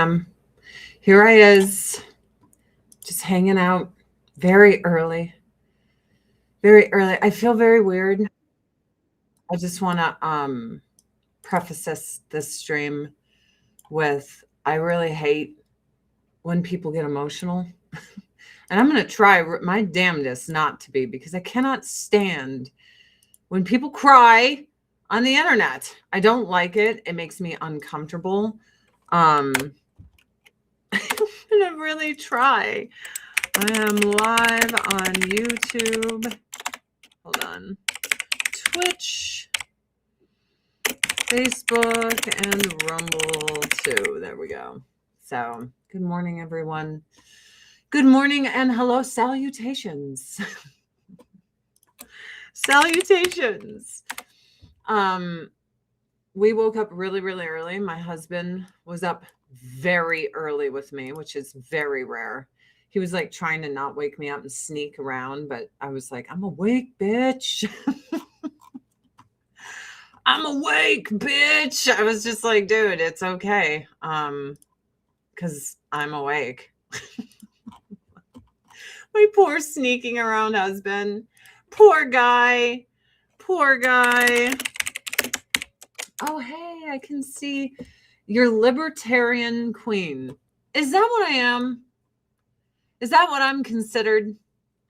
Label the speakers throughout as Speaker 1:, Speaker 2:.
Speaker 1: am. Here I is, just hanging out very early. Very early. I feel very weird. I just want to preface this stream with I really hate when people get emotional. And I'm going to try my damnedest not to be, because I cannot stand when people cry on the internet. I don't like it. It makes me uncomfortable. I'm going to really try. I am live on YouTube. Hold on. Twitch, Facebook, and Rumble too. There we go. So, good morning, everyone. Good morning and hello, salutations. Salutations. We woke up really, really early. My husband was up very early with me, which is very rare. He was like trying to not wake me up and sneak around, but I was like, I'm awake, bitch. I'm awake, bitch. I was just like, dude, it's okay. Because I'm awake. My poor sneaking around husband. Poor guy. Poor guy. Oh, hey, I can see your libertarian queen. Is that what I am? Is that what I'm considered?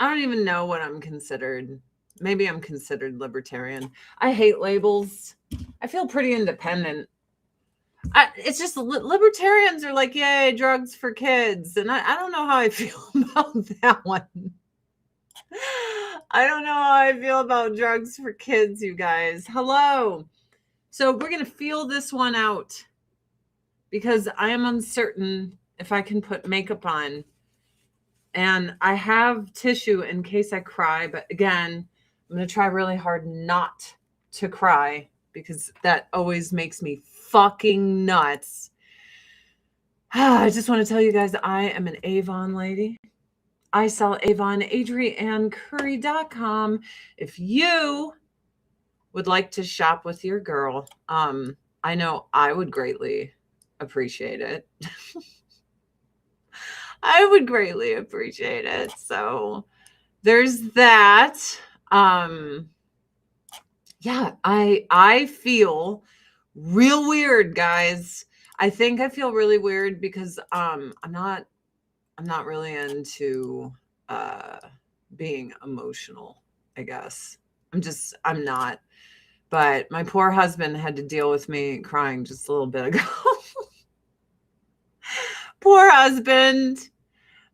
Speaker 1: I don't even know what I'm considered. Maybe I'm considered libertarian. I hate labels. I feel pretty independent. It's just libertarians are like, yay, drugs for kids. And I don't know how I feel about that one. I don't know how I feel about drugs for kids, you guys. Hello. So we're going to feel this one out because I am uncertain if I can put makeup on. And I have tissue in case I cry. But again, I'm going to try really hard not to cry because that always makes me fucking nuts. I just want to tell you guys, I am an Avon lady. I sell Avon, AdrianneCurry.com. If you would like to shop with your girl, I know I would greatly appreciate it. I would greatly appreciate it. So there's that. Yeah, I feel real weird, guys. I think I feel really weird because I'm not really into being emotional, I guess. I'm not. But my poor husband had to deal with me crying just a little bit ago. Poor husband.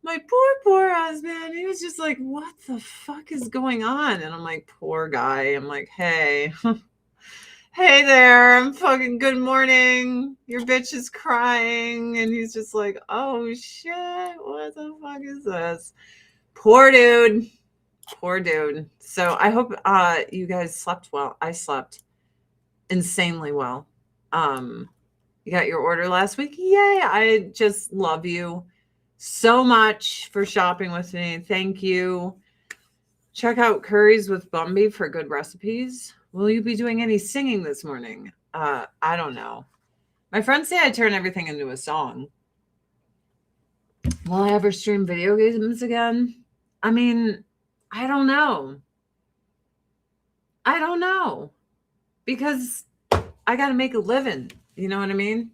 Speaker 1: My poor husband. He was just like, what the fuck is going on? And I'm like, poor guy. I'm like, hey. Hey there. I'm fucking good morning. Your bitch is crying. And he's just like, oh shit. What the fuck is this? Poor dude. Poor dude. So I hope you guys slept well. I slept insanely well. You got your order last week? Yay. I just love you so much for shopping with me. Thank you. Check out Curries with Bumby for good recipes. Will you be doing any singing this morning? I don't know. My friends say I turn everything into a song. Will I ever stream video games again? I mean, I don't know. I don't know. Because I got to make a living. You know what I mean?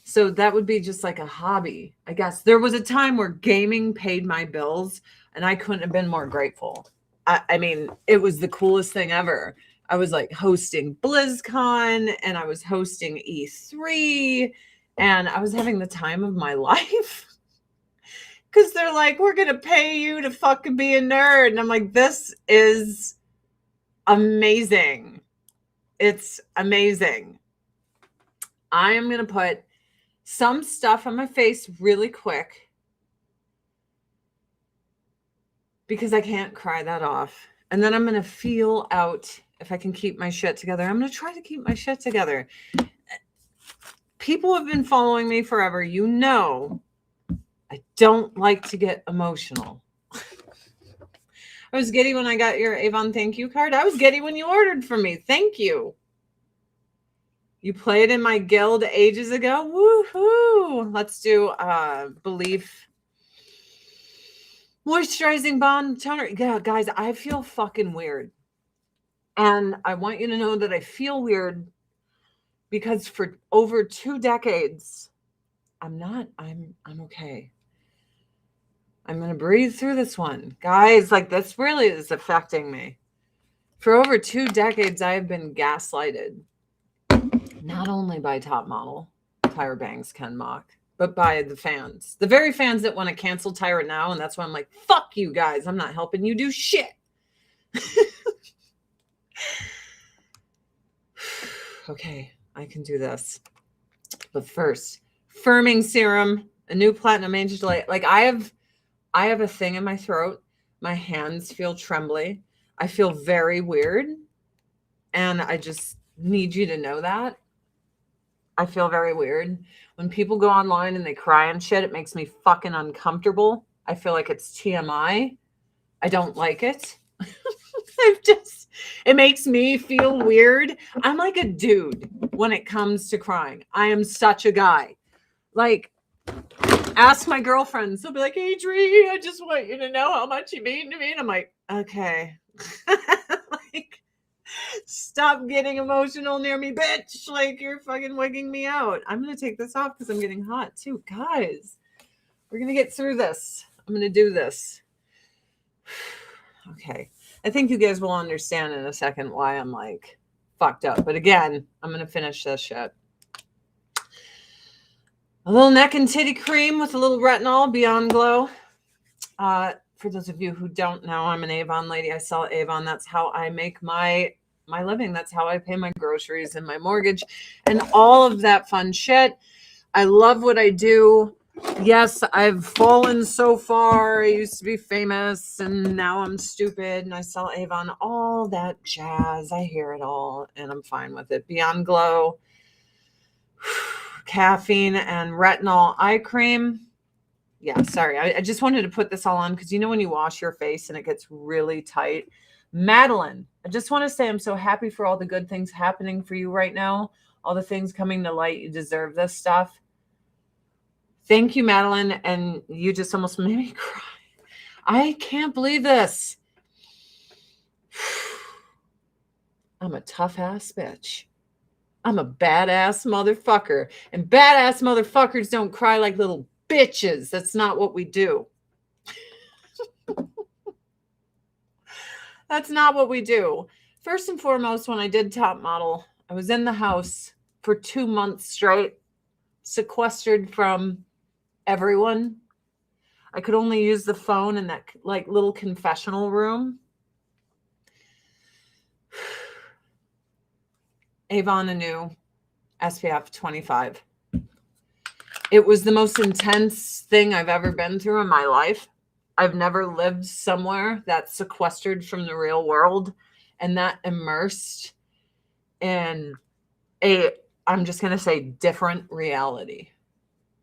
Speaker 1: So that would be just like a hobby, I guess. There was a time where gaming paid my bills, and I couldn't have been more grateful. I mean, it was the coolest thing ever. I was like hosting BlizzCon, and I was hosting E3, and I was having the time of my life. Because they're like, we're going to pay you to fucking be a nerd. And I'm like, this is amazing. It's amazing. I am going to put some stuff on my face really quick because I can't cry that off. And then I'm going to feel out if I can keep my shit together. I'm going to try to keep my shit together. People have been following me forever. You know, I don't like to get emotional. I was giddy when I got your Avon thank you card. I was giddy when you ordered from me. Thank you. You played in my guild ages ago. Woohoo! Let's do Belief moisturizing bond toner. Yeah, guys, I feel fucking weird. And I want you to know that I feel weird because for over 2 decades, I'm okay. I'm going to breathe through this one. Guys, like this really is affecting me. For over 2 decades, I have been gaslighted. Not only by top model, Tyra Banks, Ken Mock, but by the fans. The very fans that want to cancel Tyra now. And that's why I'm like, fuck you guys. I'm not helping you do shit. Okay, I can do this. But first, firming serum, a new platinum angel delight. Like I have a thing in my throat. My hands feel trembly. I feel very weird. And I just need you to know that. I feel very weird. When people go online and they cry and shit, it makes me fucking uncomfortable. I feel like it's TMI. I don't like it. It makes me feel weird. I'm like a dude when it comes to crying. I am such a guy. Like, ask my girlfriends. They'll be like, Adri, I just want you to know how much you mean to me. And I'm like, okay. Like, stop getting emotional near me, bitch. Like, you're fucking wigging me out. I'm going to take this off because I'm getting hot too. Guys, we're going to get through this. I'm going to do this. Okay. I think you guys will understand in a second why I'm like fucked up. But again, I'm going to finish this shit. A little neck and titty cream with a little retinol, Beyond Glow. For those of you who don't know, I'm an Avon lady. I sell Avon. That's how I make my living. That's how I pay my groceries and my mortgage and all of that fun shit. I love what I do. Yes, I've fallen so far. I used to be famous and now I'm stupid and I sell Avon. All that jazz. I hear it all and I'm fine with it. Beyond Glow, caffeine and retinol eye cream. Yeah, sorry. I just wanted to put this all on because you know when you wash your face and it gets really tight. Madeline, I just want to say I'm so happy for all the good things happening for you right now. All the things coming to light. You deserve this stuff. Thank you, Madeline. And you just almost made me cry. I can't believe this. I'm a tough ass bitch. I'm a badass motherfucker. And badass motherfuckers don't cry like little bitches. That's not what we do. That's not what we do. First and foremost, when I did top model, I was in the house for 2 months straight, sequestered from everyone. I could only use the phone in that like little confessional room. Avon Anew, SPF 25. It was the most intense thing I've ever been through in my life. I've never lived somewhere that's sequestered from the real world and that immersed in I'm just going to say different reality,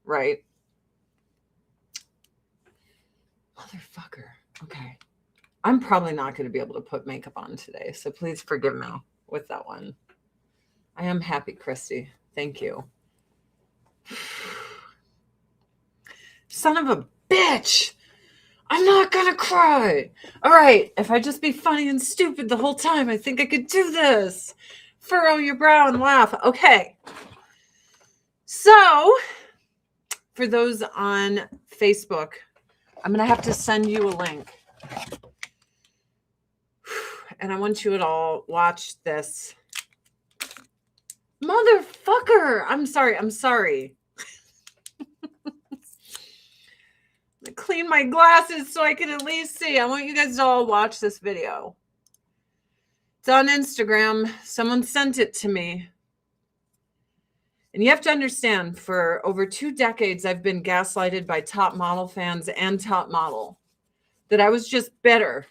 Speaker 1: right? Motherfucker. Okay. I'm probably not going to be able to put makeup on today, so please forgive me with that one. I am happy, Christy. Thank you. Son of a bitch. I'm not going to cry. All right. If I just be funny and stupid the whole time, I think I could do this. Furrow your brow and laugh. Okay. So, for those on Facebook, I'm going to have to send you a link. And I want you to all watch this. Motherfucker. I'm sorry. Clean my glasses so I can at least see. I want you guys to all watch this video. It's on Instagram. Someone sent it to me. And you have to understand, for over 2 decades, I've been gaslighted by top model fans and top model that I was just bitter.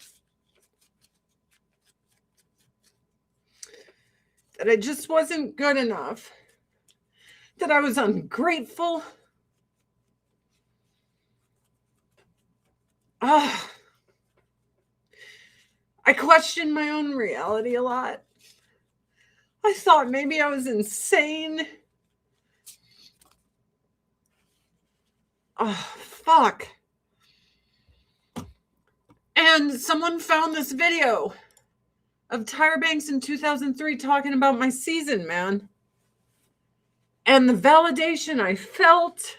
Speaker 1: That I just wasn't good enough. That I was ungrateful. I questioned my own reality a lot. I thought maybe I was insane. Oh, fuck. And someone found this video of Tyra Banks in 2003 talking about my season, man. And the validation I felt.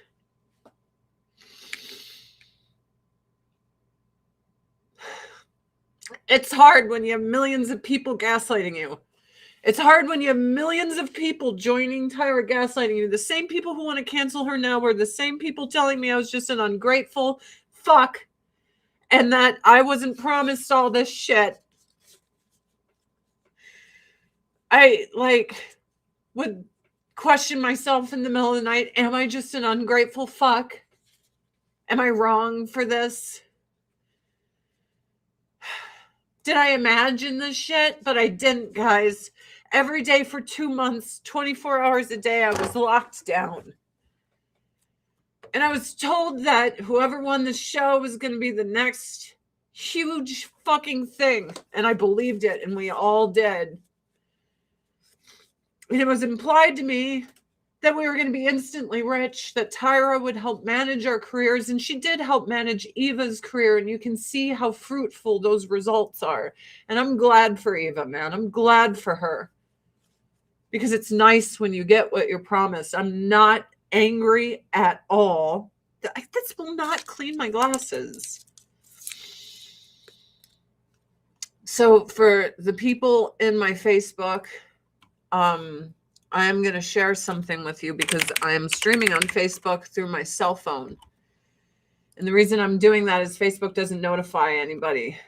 Speaker 1: It's hard when you have millions of people gaslighting you. It's hard when you have millions of people joining Tyra gaslighting you. The same people who want to cancel her now were the same people telling me I was just an ungrateful fuck and that I wasn't promised all this shit. I would question myself in the middle of the night. Am I just an ungrateful fuck? Am I wrong for this? Did I imagine this shit? But I didn't, guys. Every day for 2 months, 24 hours a day, I was locked down. And I was told that whoever won the show was going to be the next huge fucking thing. And I believed it, and we all did. And it was implied to me that we were going to be instantly rich, that Tyra would help manage our careers. And she did help manage Eva's career. And you can see how fruitful those results are. And I'm glad for Eva, man. I'm glad for her. Because it's nice when you get what you're promised. I'm not angry at all. This will not clean my glasses. So for the people in my Facebook, I am going to share something with you because I am streaming on Facebook through my cell phone. And the reason I'm doing that is Facebook doesn't notify anybody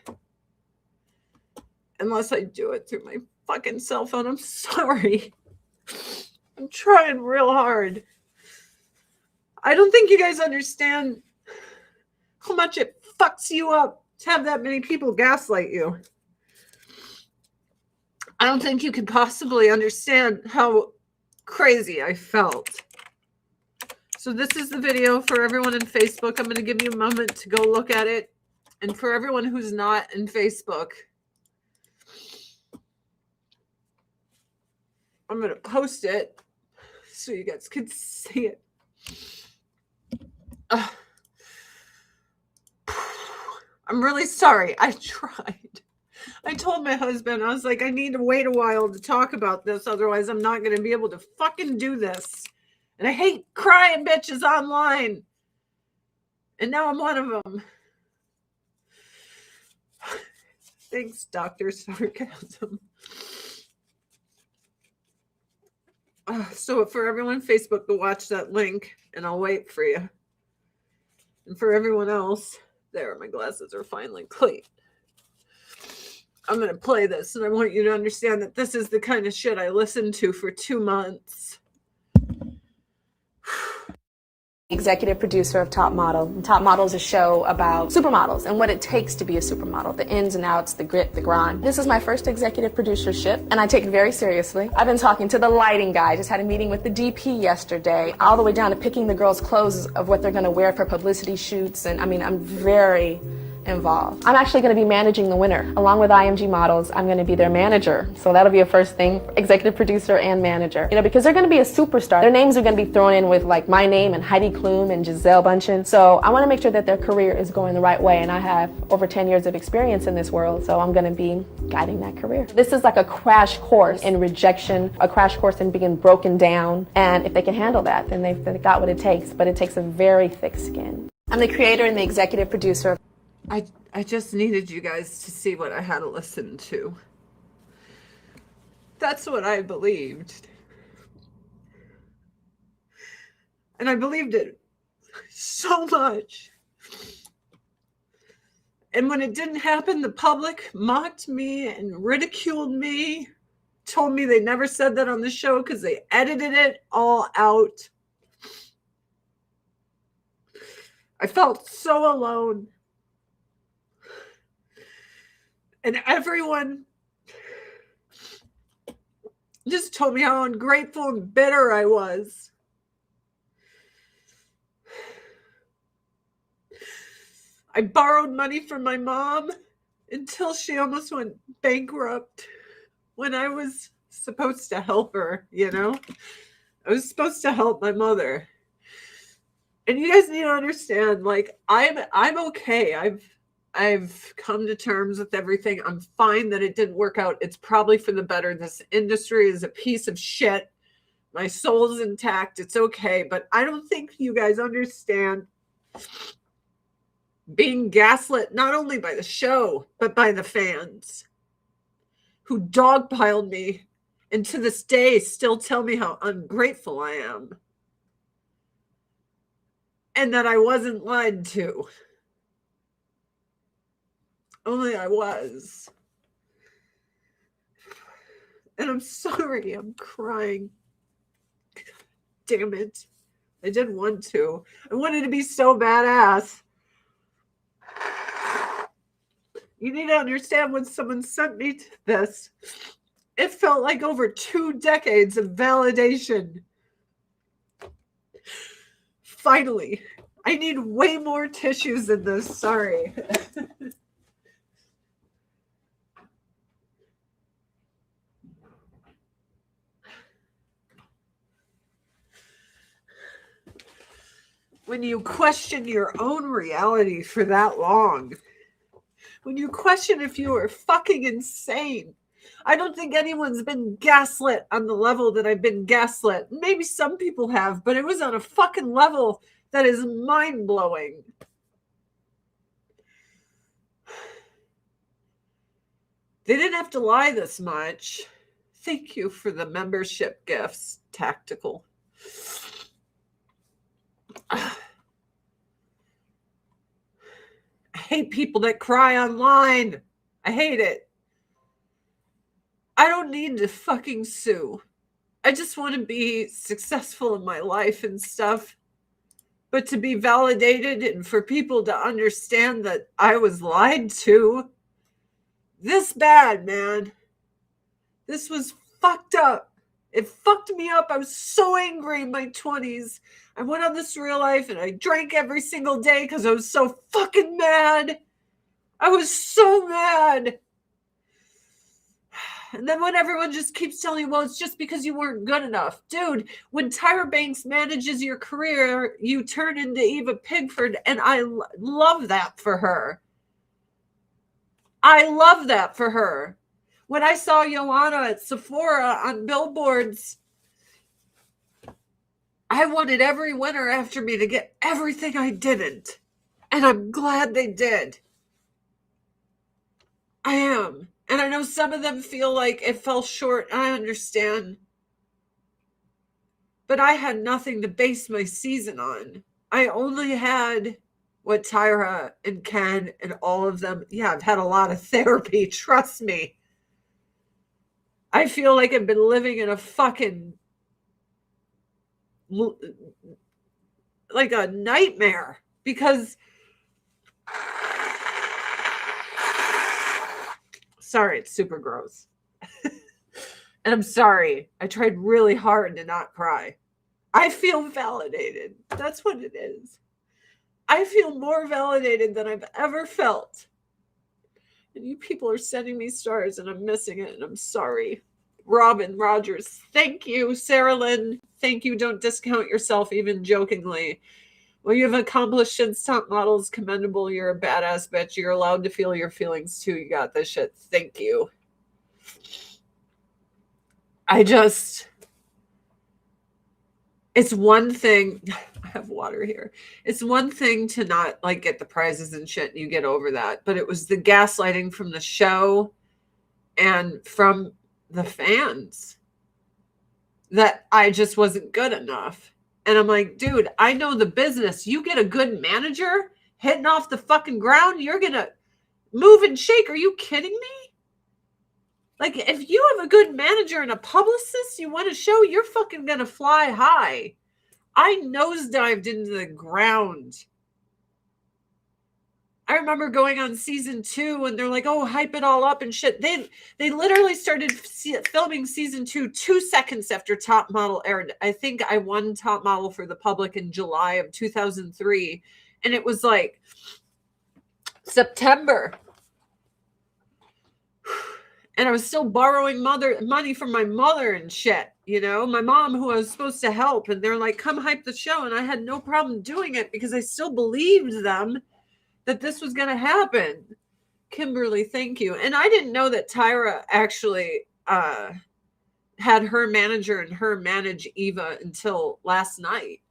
Speaker 1: unless I do it through my fucking cell phone. I'm sorry. I'm trying real hard. I don't think you guys understand how much it fucks you up to have that many people gaslight you. I don't think you could possibly understand how crazy I felt. So this is the video for everyone in Facebook. I'm going to give you a moment to go look at it. And for everyone who's not in Facebook, I'm going to post it so you guys can see it. I'm really sorry. I tried. I told my husband, I was like, I need to wait a while to talk about this. Otherwise, I'm not going to be able to fucking do this. And I hate crying bitches online. And now I'm one of them. Thanks, Dr. Sarcasm. So for everyone on Facebook to watch that link, and I'll wait for you. And for everyone else, there, my glasses are finally clean. I'm going to play this, and I want you to understand that this is the kind of shit I listened to for 2 months.
Speaker 2: Executive producer of Top Model. And Top Model is a show about supermodels and what it takes to be a supermodel, the ins and outs, the grit, the grind. This is my first executive producership, and I take it very seriously. I've been talking to the lighting guy, just had a meeting with the DP yesterday, all the way down to picking the girls' clothes of what they're going to wear for publicity shoots, and I mean, I'm very involved. I'm actually going to be managing the winner. Along with IMG Models, I'm going to be their manager. So that'll be a first thing, executive producer and manager. You know, because they're going to be a superstar. Their names are going to be thrown in with like my name and Heidi Klum and Giselle Bundchen. So I want to make sure that their career is going the right way. And I have over 10 years of experience in this world. So I'm going to be guiding that career. This is like a crash course in rejection, a crash course in being broken down. And if they can handle that, then they've got what it takes. But it takes a very thick skin. I'm the creator and the executive producer of
Speaker 1: I just needed you guys to see what I had to listen to. That's what I believed. And I believed it so much. And when it didn't happen, the public mocked me and ridiculed me, told me they never said that on the show because they edited it all out. I felt so alone. And everyone just told me how ungrateful and bitter I was. I borrowed money from my mom until she almost went bankrupt when I was supposed to help her, you know? I was supposed to help my mother. And you guys need to understand, like, I'm okay. I've come to terms with everything. I'm fine that it didn't work out. It's probably for the better. This industry is a piece of shit. My soul's intact. It's okay. But I don't think you guys understand being gaslit not only by the show, but by the fans who dogpiled me and to this day still tell me how ungrateful I am. And that I wasn't lied to. Only I was. And I'm sorry, I'm crying. Damn it. I didn't want to. I wanted to be so badass. You need to understand, when someone sent me to this, it felt like over 2 decades of validation. Finally, I need way more tissues than this. Sorry. When you question your own reality for that long, when you question if you are fucking insane, I don't think anyone's been gaslit on the level that I've been gaslit. Maybe some people have, but it was on a fucking level that is mind-blowing. They didn't have to lie this much. Thank you for the membership gifts, Tactical. I hate people that cry online. I hate it. I don't need to fucking sue. I just want to be successful in my life and stuff. But to be validated and for people to understand that I was lied to, this bad, man. This was fucked up. It fucked me up. I was so angry in my 20s. I went on this real life and I drank every single day because I was so fucking mad. I was so mad. And then when everyone just keeps telling you, well, it's just because you weren't good enough. Dude, when Tyra Banks manages your career, you turn into Eva Pigford, and I love that for her. I love that for her. When I saw Joanna at Sephora on billboards, I wanted every winner after me to get everything I didn't. And I'm glad they did. I am. And I know some of them feel like it fell short. I understand. But I had nothing to base my season on. I only had what Tyra and Ken and all of them. Yeah, I've had a lot of therapy. Trust me. I feel like I've been living in a fucking, like a nightmare, because sorry, it's super gross. And I'm sorry. I tried really hard to not cry. I feel validated. That's what it is. I feel more validated than I've ever felt. And you people are sending me stars and I'm missing it, and I'm sorry. Robin Rogers, thank you. Sarah Lynn, thank you. Don't discount yourself, even jokingly. Well, you've accomplished since top models. Commendable. You're a badass bitch. You're allowed to feel your feelings too. You got this shit. Thank you. It's one thing. I have water here. It's one thing to not like get the prizes and shit, and you get over that. But it was the gaslighting from the show and from the fans that I just wasn't good enough. And I'm like, dude, I know the business. You get a good manager hitting off the fucking ground, you're going to move and shake. Are you kidding me? Like, if you have a good manager and a publicist you want to show, you're fucking going to fly high. I nosedived into the ground. I remember going on season 2 and they're like, oh, hype it all up and shit. They literally started filming season 2 2 seconds after Top Model aired. I think I won Top Model for the public in July of 2003. And it was like September. And I was still borrowing money from my mother and shit, you know, my mom, who I was supposed to help. And they're like, come hype the show. And I had no problem doing it because I still believed them that this was going to happen. Kimberly, thank you. And I didn't know that Tyra actually had her manager and her manage Eva until last night.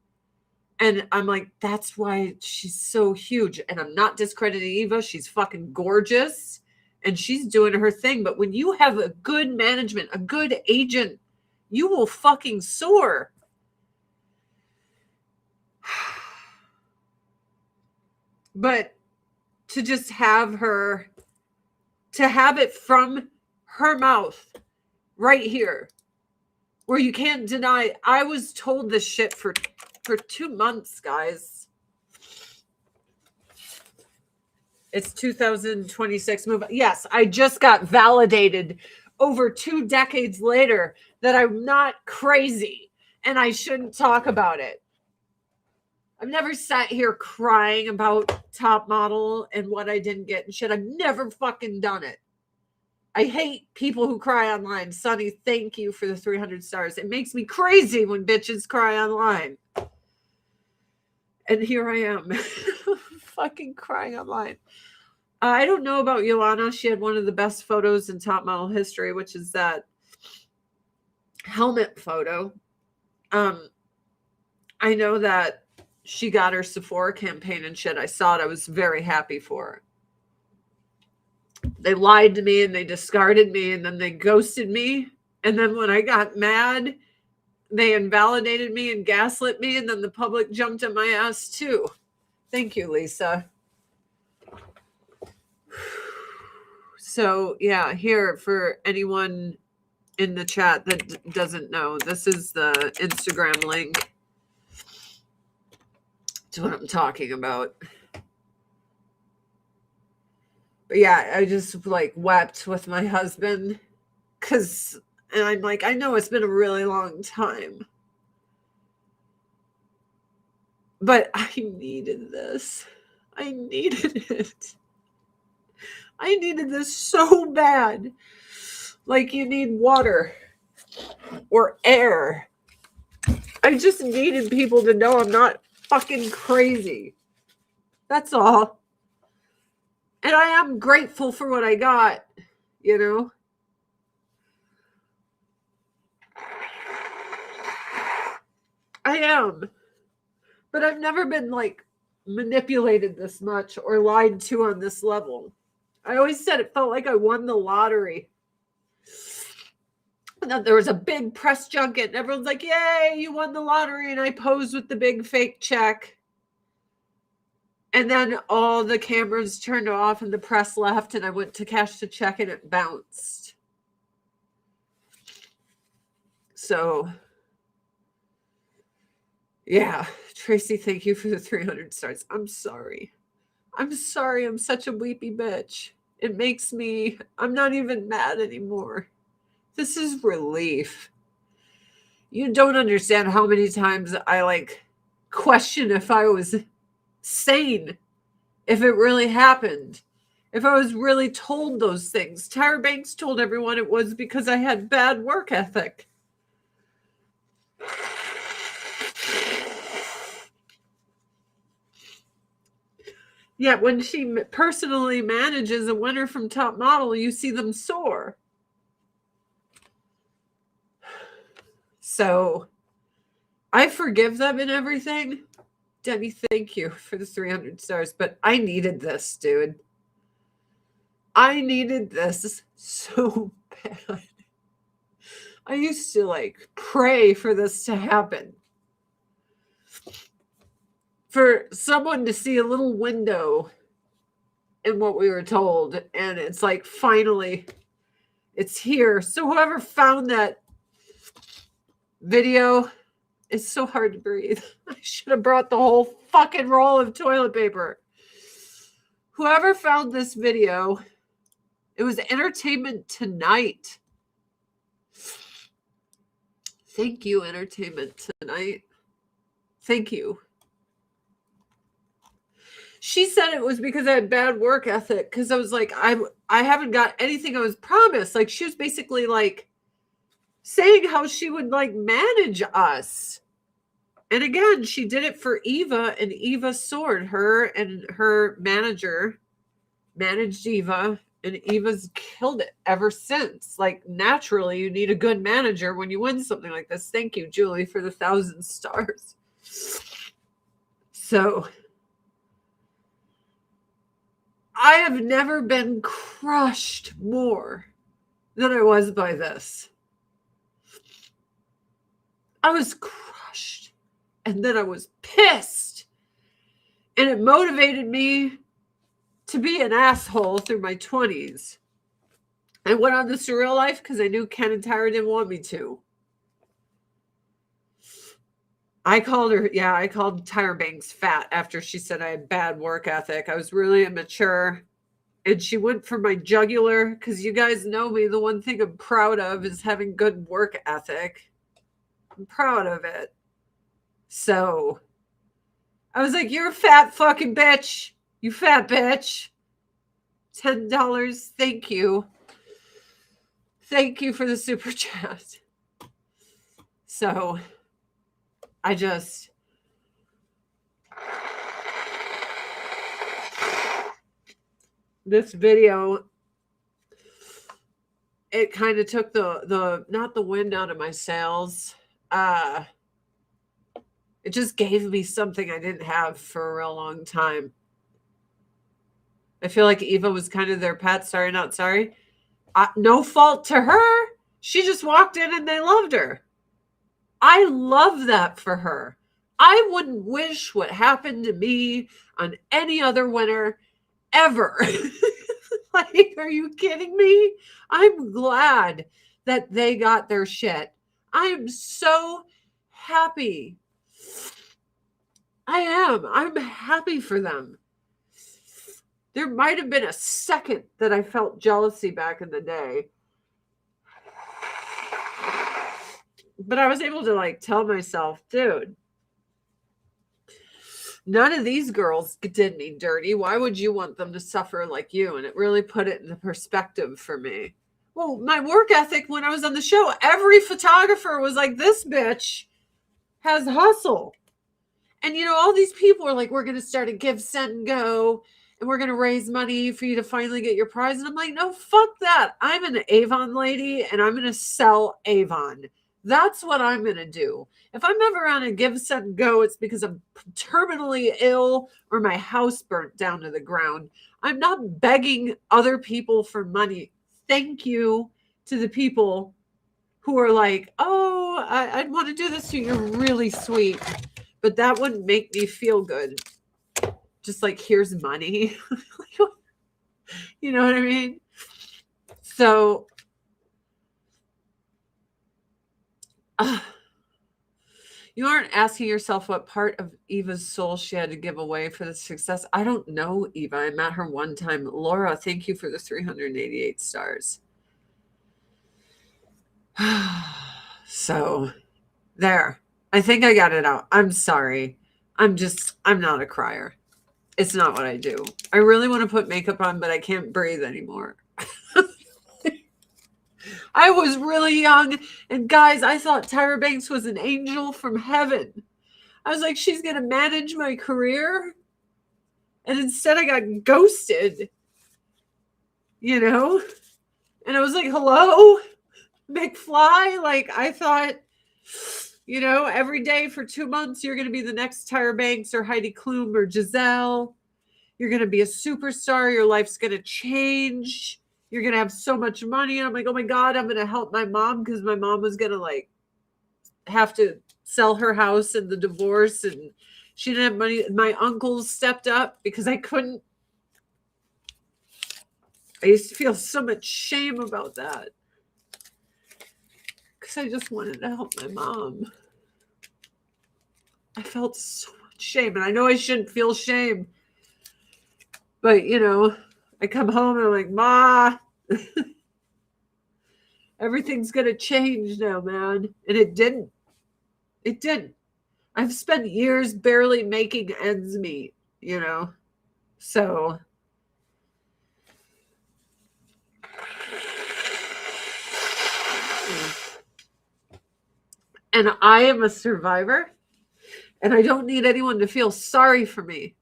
Speaker 1: And I'm like, that's why she's so huge. And I'm not discrediting Eva. She's fucking gorgeous and she's doing her thing. But when you have a good management, a good agent, you will fucking soar. But to just have her, to have it from her mouth right here, where you can't deny, I was told this shit for 2 months, guys. It's 2026 move. Yes, I just got validated over 2 decades later that I'm not crazy and I shouldn't talk about it. I've never sat here crying about Top Model and what I didn't get and shit. I've never fucking done it. I hate people who cry online. Sonny, thank you for the 300 stars. It makes me crazy when bitches cry online. And here I am, fucking crying online. I don't know about Joanna. She had one of the best photos in Top Model history, which is that helmet photo. I know that she got her Sephora campaign and shit. I saw it. I was very happy for her. They lied to me and they discarded me and then they ghosted me. And then when I got mad, they invalidated me and gaslit me, and then the public jumped at my ass too. Thank you, Lisa. So, yeah, here, for anyone in the chat that doesn't know, this is the Instagram link to what I'm talking about. But yeah, I just like wept with my husband and I'm like, I know it's been a really long time, but I needed this. I needed it. I needed this so bad. Like you need water or air. I just needed people to know I'm not fucking crazy. That's all. And I am grateful for what I got, you know? I am. But I've never been like manipulated this much or lied to on this level. I always said it felt like I won the lottery. And then there was a big press junket and everyone's like, yay, you won the lottery. And I posed with the big fake check. And then all the cameras turned off and the press left and I went to cash the check and it bounced. So, yeah. Tracy, thank you for the 300 stars. I'm sorry. I'm sorry. I'm such a weepy bitch. It makes me, I'm not even mad anymore. This is relief. You don't understand how many times I like question if I was sane, if it really happened, if I was really told those things. Tyra Banks told everyone it was because I had bad work ethic. Yet when she personally manages a winner from Top Model, you see them soar. So I forgive them and everything. Debbie, thank you for the 300 stars. But I needed this, dude. I needed this so bad. I used to like pray for this to happen. For someone to see a little window in what we were told. And it's like, finally, it's here. So whoever found that video, it's so hard to breathe. I should have brought the whole fucking roll of toilet paper. Whoever found this video, it was Entertainment Tonight. Thank you, Entertainment Tonight. Thank you. She said it was because I had bad work ethic. Because I was like, I I haven't got anything I was promised. Like, she was basically like saying how she would like manage us. And again, she did it for Eva, and Eva soared. Her and her manager managed Eva, and Eva's killed it ever since. Like, naturally, you need a good manager when you win something like this. Thank you, Julie, for the 1,000 stars. So I have never been crushed more than I was by this. I was crushed, and then I was pissed, and it motivated me to be an asshole through my 20s. I went on the surreal life because I knew Ken and Tyra didn't want me to. I called Tyra Banks fat after she said I had bad work ethic. I was really immature. And she went for my jugular because you guys know me. The one thing I'm proud of is having good work ethic. I'm proud of it. So I was like, you're a fat fucking bitch. You fat bitch. $10. Thank you. Thank you for the super chat. So I just... this video, it kind of took the not the wind out of my sails. It just gave me something I didn't have for a real long time. I feel like Eva was kind of their pet. Sorry, not sorry. No fault to her. She just walked in and they loved her. I love that for her. I wouldn't wish what happened to me on any other winner ever. Like, are you kidding me? I'm glad that they got their shit. I am so happy. I am. I'm happy for them. There might have been a second that I felt jealousy back in the day. But I was able to like tell myself, dude, none of these girls did me dirty. Why would you want them to suffer like you? And it really put it into perspective for me. Well, my work ethic when I was on the show, every photographer was like, this bitch has hustle. And, you know, all these people are like, we're going to start a give, send, and go. And we're going to raise money for you to finally get your prize. And I'm like, no, fuck that. I'm an Avon lady and I'm going to sell Avon. That's what I'm going to do. If I'm ever on a give, send, and go, it's because I'm terminally ill or my house burnt down to the ground. I'm not begging other people for money. Thank you to the people who are like, oh, I'd want to do this to you. You're really sweet. But that wouldn't make me feel good. Just like, here's money. You know what I mean? So, you aren't asking yourself what part of Eva's soul she had to give away for the success. I don't know, Eva. I met her one time. Laura, thank you for the 388 stars. So, there. I think I got it out. I'm sorry. I'm not a crier. It's not what I do. I really want to put makeup on, but I can't breathe anymore. I was really young, and guys, I thought Tyra Banks was an angel from heaven. I was like, she's going to manage my career, and instead I got ghosted, you know? And I was like, hello, McFly? Like, I thought, you know, every day for 2 months, you're going to be the next Tyra Banks or Heidi Klum or Giselle. You're going to be a superstar. Your life's going to change. You're going to have so much money. And I'm like, oh my God, I'm going to help my mom because my mom was going to like have to sell her house in the divorce and she didn't have money. My uncles stepped up because I couldn't. I used to feel so much shame about that because I just wanted to help my mom. I felt so much shame, and I know I shouldn't feel shame. But, you know, I come home and I'm like, Ma, everything's going to change now, man. And it didn't. It didn't. I've spent years barely making ends meet, you know. So And I am a survivor, and I don't need anyone to feel sorry for me.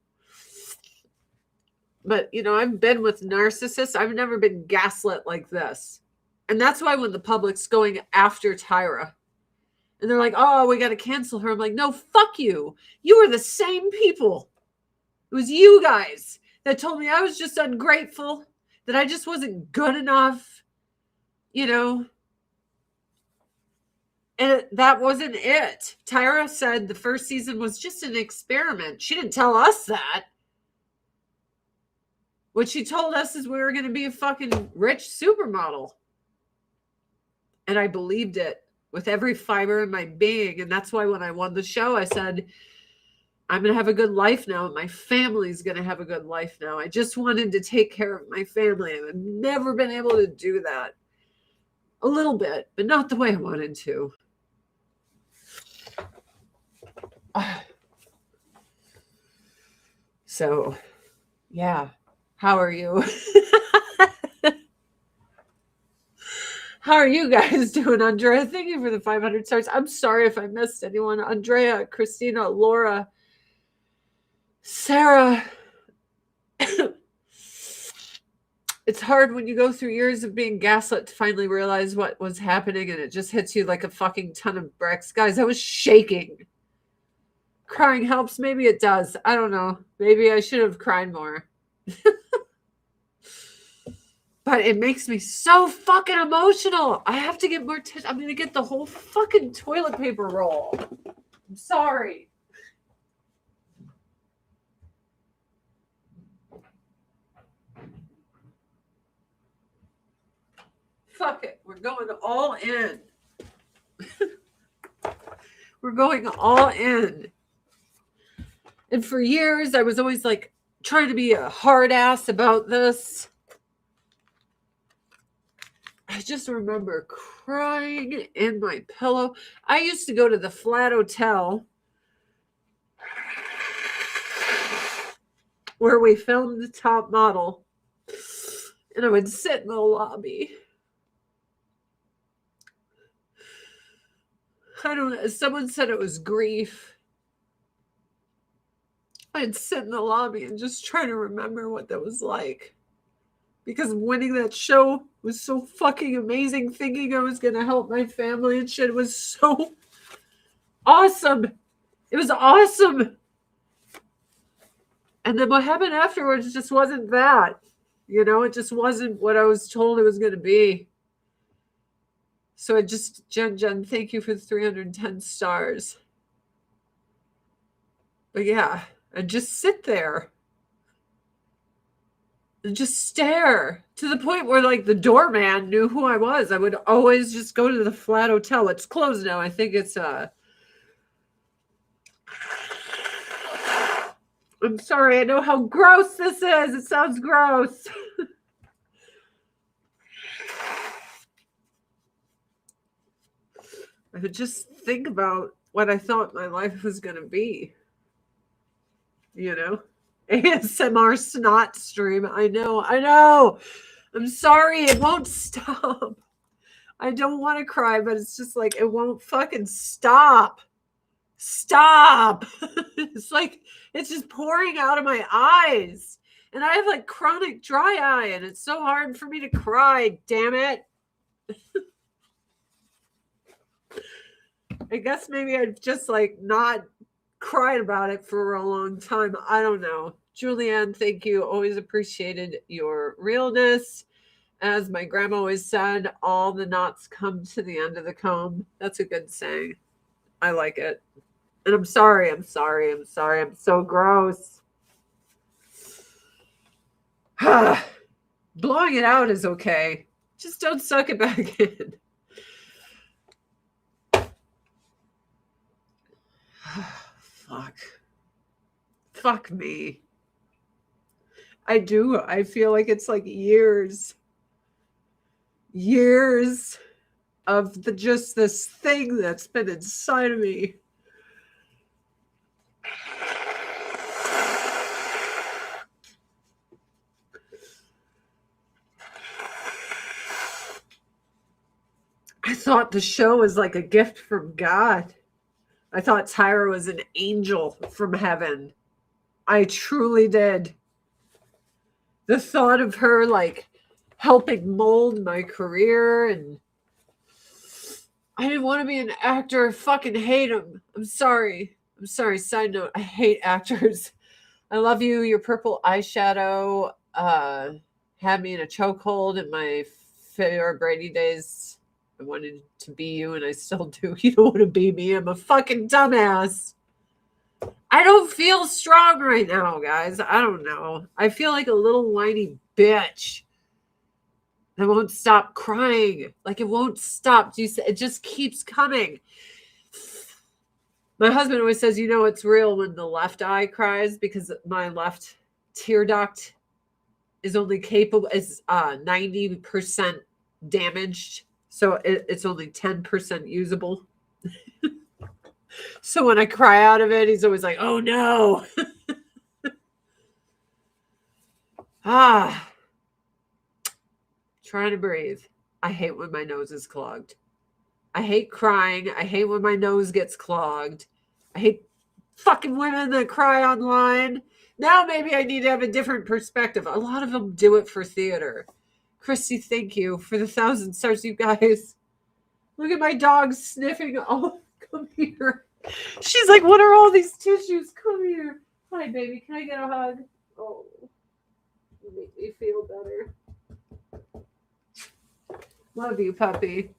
Speaker 1: But, I've been with narcissists. I've never been gaslit like this. And that's why when the public's going after Tyra, and they're like, oh, we got to cancel her. I'm like, no, fuck you. You were the same people. It was you guys that told me I was just ungrateful, that I just wasn't good enough, And that wasn't it. Tyra said the first season was just an experiment. She didn't tell us that. What she told us is we were going to be a fucking rich supermodel. And I believed it with every fiber in my being. And that's why when I won the show, I said, I'm going to have a good life now. And my family's going to have a good life now. I just wanted to take care of my family. I've never been able to do that. A little bit, but not the way I wanted to. So, yeah. How are you? How are you guys doing, Andrea? Thank you for the 500 stars. I'm sorry if I missed anyone. Andrea, Christina, Laura, Sarah. It's hard when you go through years of being gaslit to finally realize what was happening, and it just hits you like a fucking ton of bricks. Guys, I was shaking. Crying helps. Maybe it does. I don't know. Maybe I should have cried more. But it makes me so fucking emotional. I have to get more I'm going to get the whole fucking toilet paper roll. I'm sorry. Fuck it. We're going all in. We're going all in. And for years, I was always like trying to be a hard ass about this. I just remember crying in my pillow. I used to go to the Flat Hotel where we filmed the Top Model, and I would sit in the lobby. I don't know. Someone said it was grief. I'd sit in the lobby and just try to remember what that was like. Because winning that show was so fucking amazing. Thinking I was going to help my family and shit was so awesome. It was awesome. And then what happened afterwards just wasn't that. It just wasn't what I was told it was going to be. So Jen, thank you for the 310 stars. But yeah, I'd just sit there and just stare to the point where like the doorman knew who I was. I would always just go to the Flat Hotel. It's closed now. I think it's I'm sorry. I know how gross this is. It sounds gross. I would just think about what I thought my life was going to be. ASMR snot stream. I know. I'm sorry. It won't stop. I don't want to cry, but it's just like, it won't fucking stop. Stop. It's like, it's just pouring out of my eyes. And I have like chronic dry eye, and it's so hard for me to cry. Damn it. I guess maybe I've just like not cried about it for a long time. I don't know. Julianne, thank you. Always appreciated your realness. As my grandma always said, all the knots come to the end of the comb. That's a good saying. I like it. And I'm sorry. I'm so gross. Blowing it out is okay. Just don't suck it back in. Fuck me. I do. I feel like it's like years of just this thing that's been inside of me. I thought the show was like a gift from God. I thought Tyra was an angel from heaven. I truly did. The thought of her like helping mold my career, and I didn't want to be an actor. I fucking hate them. I'm sorry. Side note, I hate actors. I love you. Your purple eyeshadow had me in a chokehold in my Fair Brady days. I wanted to be you, and I still do. You don't want to be me. I'm a fucking dumbass. I don't feel strong right now, guys. I don't know. I feel like a little whiny bitch that won't stop crying. Like it won't stop. Do you see? It just keeps coming. My husband always says, you know, it's real when the left eye cries, because my left tear duct is only capable, is 90% damaged. So it's only 10% usable. So when I cry out of it, he's always like, oh no. Trying to breathe. I hate when my nose is clogged. I hate crying. I hate when my nose gets clogged. I hate fucking women that cry online. Now maybe I need to have a different perspective. A lot of them do it for theater. Christy, thank you for the 1,000 stars, you guys. Look at my dog sniffing. Oh, come here. She's like, what are all these tissues? Come here. Hi, baby. Can I get a hug? Oh, you make me feel better. Love you, puppy.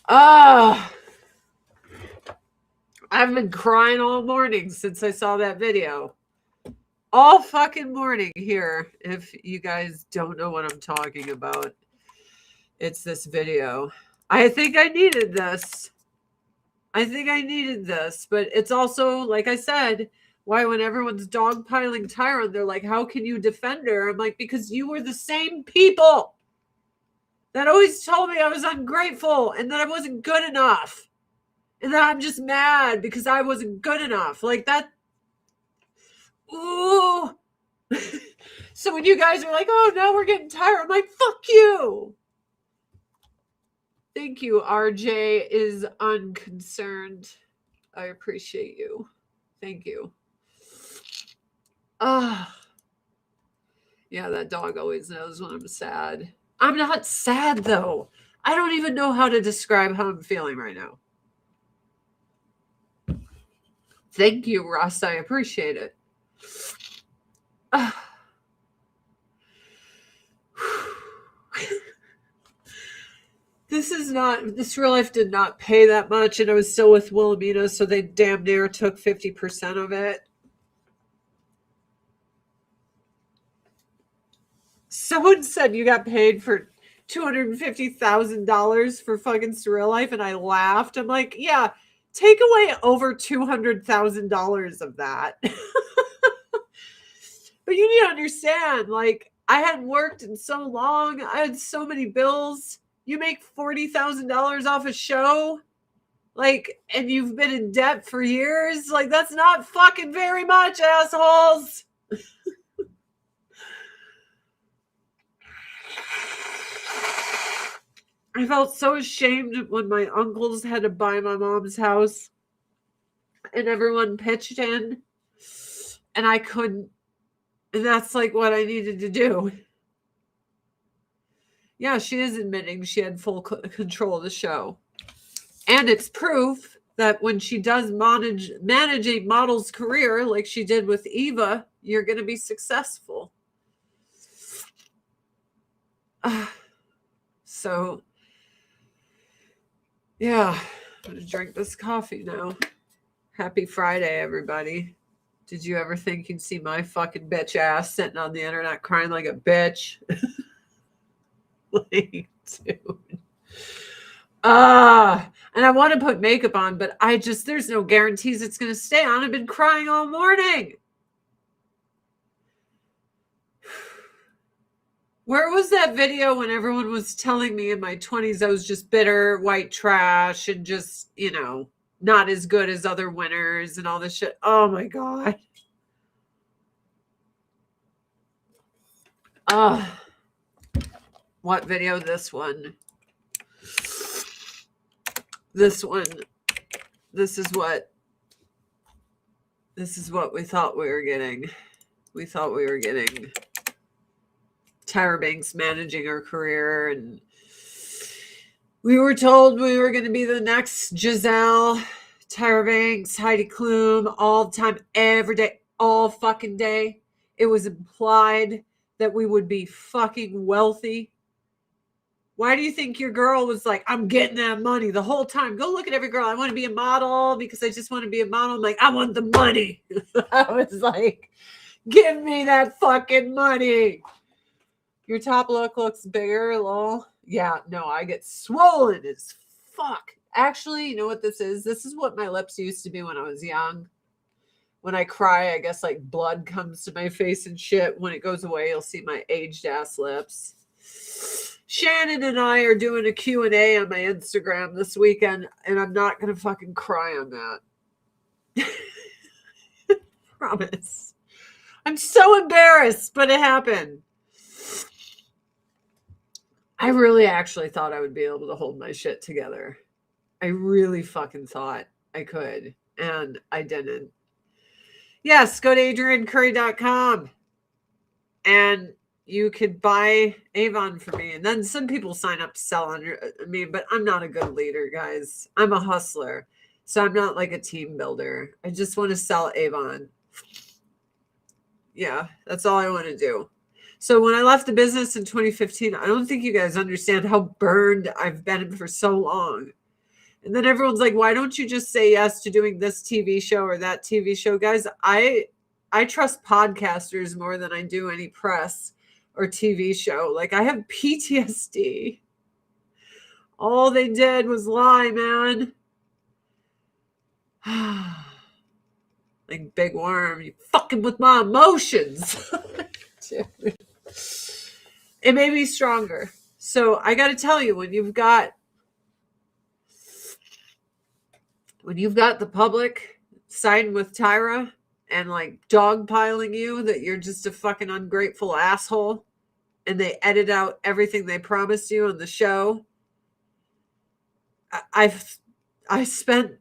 Speaker 1: I've been crying all morning since I saw that video. All fucking morning here. If you guys don't know what I'm talking about, it's this video. I think I needed this. But it's also, like I said, why when everyone's dogpiling Tyra, they're like, how can you defend her? I'm like, because you were the same people that always told me I was ungrateful and that I wasn't good enough. And that I'm just mad because I wasn't good enough. Like that. Ooh. So when you guys are like, oh, no, we're getting tired, I'm like, fuck you. Thank you. RJ is unconcerned. I appreciate you. Thank you. Yeah, that dog always knows when I'm sad. I'm not sad, though. I don't even know how to describe how I'm feeling right now. Thank you, Ross. I appreciate it. This real life did not pay that much, and I was still with Wilhelmina, so they damn near took 50% of it. Someone said you got paid for $250,000 for fucking surreal life, and I laughed. I'm like, yeah, take away over $200,000 of that. But you need to understand, like, I hadn't worked in so long. I had so many bills. You make $40,000 off a show, like, and you've been in debt for years. Like, that's not fucking very much, assholes. I felt so ashamed when my uncles had to buy my mom's house and everyone pitched in and I couldn't. And that's like what I needed to do. Yeah, she is admitting she had full control of the show. And it's proof that when she does manage a model's career like she did with Eva, you're going to be successful. So, yeah, I'm going to drink this coffee now. Happy Friday, everybody. Did you ever think you'd see my fucking bitch ass sitting on the internet crying like a bitch? Like, dude. And I want to put makeup on, but there's no guarantees it's going to stay on. I've been crying all morning. Where was that video when everyone was telling me in my 20s I was just bitter, white trash, and just, not as good as other winners and all this shit? Oh my God. What video? This one. This one, this is what we thought we were getting. We thought we were getting Tyra Banks managing her career, and we were told we were going to be the next Giselle, Tyra Banks, Heidi Klum, all the time, every day, all fucking day. It was implied that we would be fucking wealthy. Why do you think your girl was like, I'm getting that money the whole time? Go look at every girl. I want to be a model because I just want to be a model. I'm like, I want the money. I was like, give me that fucking money. Your top looks bigger, lol. Yeah, no, I get swollen as fuck. Actually, you know what this is? This is what my lips used to be when I was young. When I cry, I guess like blood comes to my face and shit. When it goes away, you'll see my aged ass lips. Shannon and I are doing a Q&A on my Instagram this weekend, and I'm not going to fucking cry on that. Promise. I'm so embarrassed, but it happened. I really actually thought I would be able to hold my shit together. I really fucking thought I could, and I didn't. Yes, go to adriancurry.com, and you could buy Avon for me. And then some people sign up to sell under me, but I'm not a good leader, guys. I'm a hustler. So I'm not like a team builder. I just want to sell Avon. Yeah, that's all I want to do. So when I left the business in 2015, I don't think you guys understand how burned I've been for so long. And then everyone's like, why don't you just say yes to doing this TV show or that TV show? Guys, I trust podcasters more than I do any press or TV show. Like, I have PTSD. All they did was lie, man. Like Big Worm, you fucking with my emotions. Dude. It made me stronger. So I got to tell you, when you've got the public siding with Tyra and like dogpiling you that you're just a fucking ungrateful asshole, and they edit out everything they promised you on the show. I spent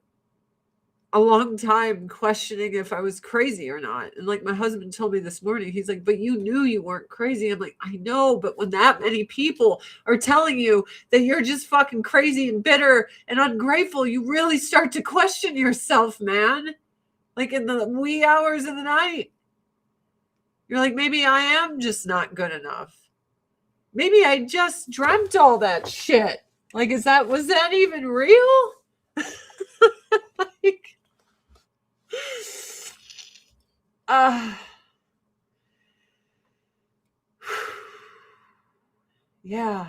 Speaker 1: a long time questioning if I was crazy or not. And like my husband told me this morning, he's like, but you knew you weren't crazy. I'm like, I know, but when that many people are telling you that you're just fucking crazy and bitter and ungrateful, you really start to question yourself, man. Like in the wee hours of the night. You're like, maybe I am just not good enough. Maybe I just dreamt all that shit. Like, was that even real? Like, yeah.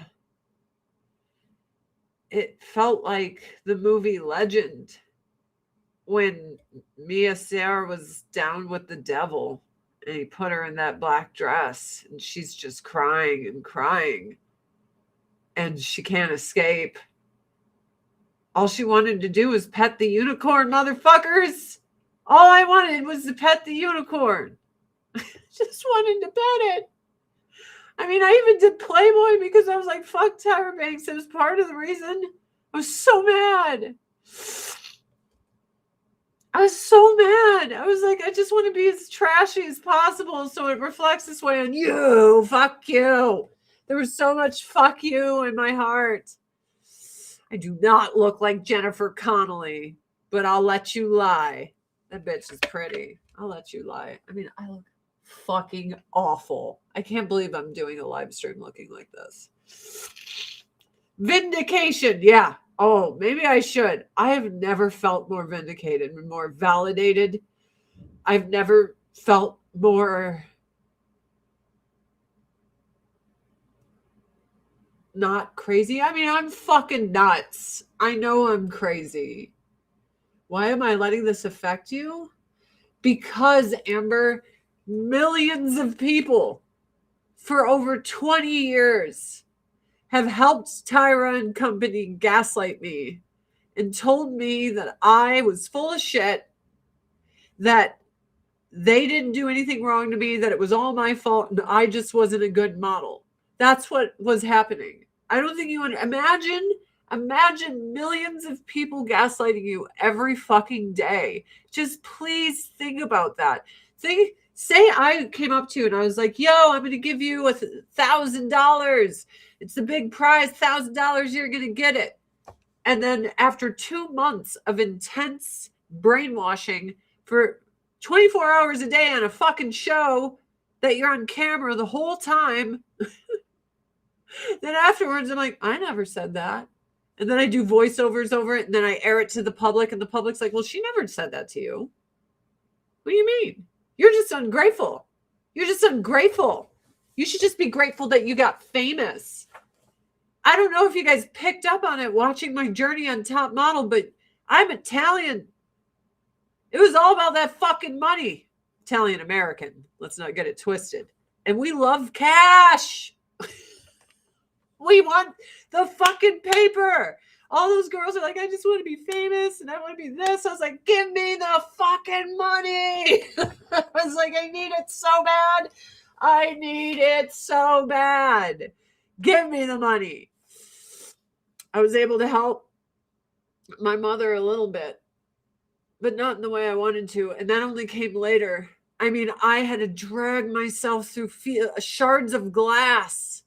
Speaker 1: It felt like the movie Legend when Mia Sarah was down with the devil and he put her in that black dress and she's just crying and crying and she can't escape. All she wanted to do was pet the unicorn, motherfuckers. All I wanted was to pet the unicorn. Just wanted to pet it. I mean, I even did Playboy because I was like, fuck Tyra Banks. It was part of the reason. I was so mad. I was so mad. I was like, I just want to be as trashy as possible so it reflects this way on you. Fuck you. There was so much fuck you in my heart. I do not look like Jennifer Connelly, but I'll let you lie. That bitch is pretty. I'll let you lie. I mean, I look fucking awful. I can't believe I'm doing a live stream looking like this. Vindication. Yeah. Oh, maybe I should. I have never felt more vindicated and more validated. I've never felt more not crazy. I mean, I'm fucking nuts. I know I'm crazy. Why am I letting this affect you? Because, Amber, millions of people for over 20 years have helped Tyra and company gaslight me and told me that I was full of shit, that they didn't do anything wrong to me, that it was all my fault, and I just wasn't a good model. That's what was happening. I don't think you imagine Imagine millions of people gaslighting you every fucking day. Just please think about that. Say I came up to you and I was like, yo, I'm going to give you $1,000. It's the big prize, $1,000. You're going to get it. And then after 2 months of intense brainwashing for 24 hours a day on a fucking show that you're on camera the whole time, then afterwards I'm like, I never said that. And then I do voiceovers over it, and then I air it to the public, and the public's like, well, she never said that to you. What do you mean? You're just ungrateful. You're just ungrateful. You should just be grateful that you got famous. I don't know if you guys picked up on it watching my journey on Top Model, but I'm Italian. It was all about that fucking money. Italian American. Let's not get it twisted. And we love cash. We want the fucking paper. All those girls are like, I just want to be famous and I want to be this. I was like, give me the fucking money. I was like, I need it so bad. I need it so bad. Give me the money. I was able to help my mother a little bit, but not in the way I wanted to. And that only came later. I mean, I had to drag myself through shards of glass.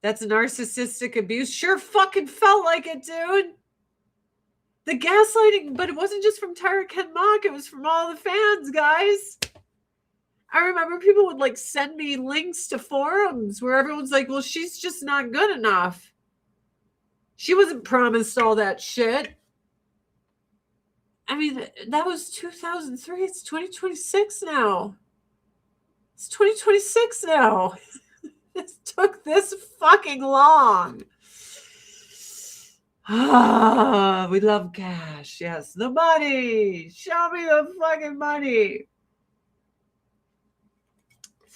Speaker 1: That's narcissistic abuse. Sure fucking felt like it, dude. The gaslighting, but it wasn't just from Tyra Mock. It was from all the fans, guys. I remember people would like send me links to forums where everyone's like, well, she's just not good enough. She wasn't promised all that shit. I mean, that was 2003. It's 2026 now. It's 2026 now. It took this fucking long. We love cash. Yes, the money. Show me the fucking money.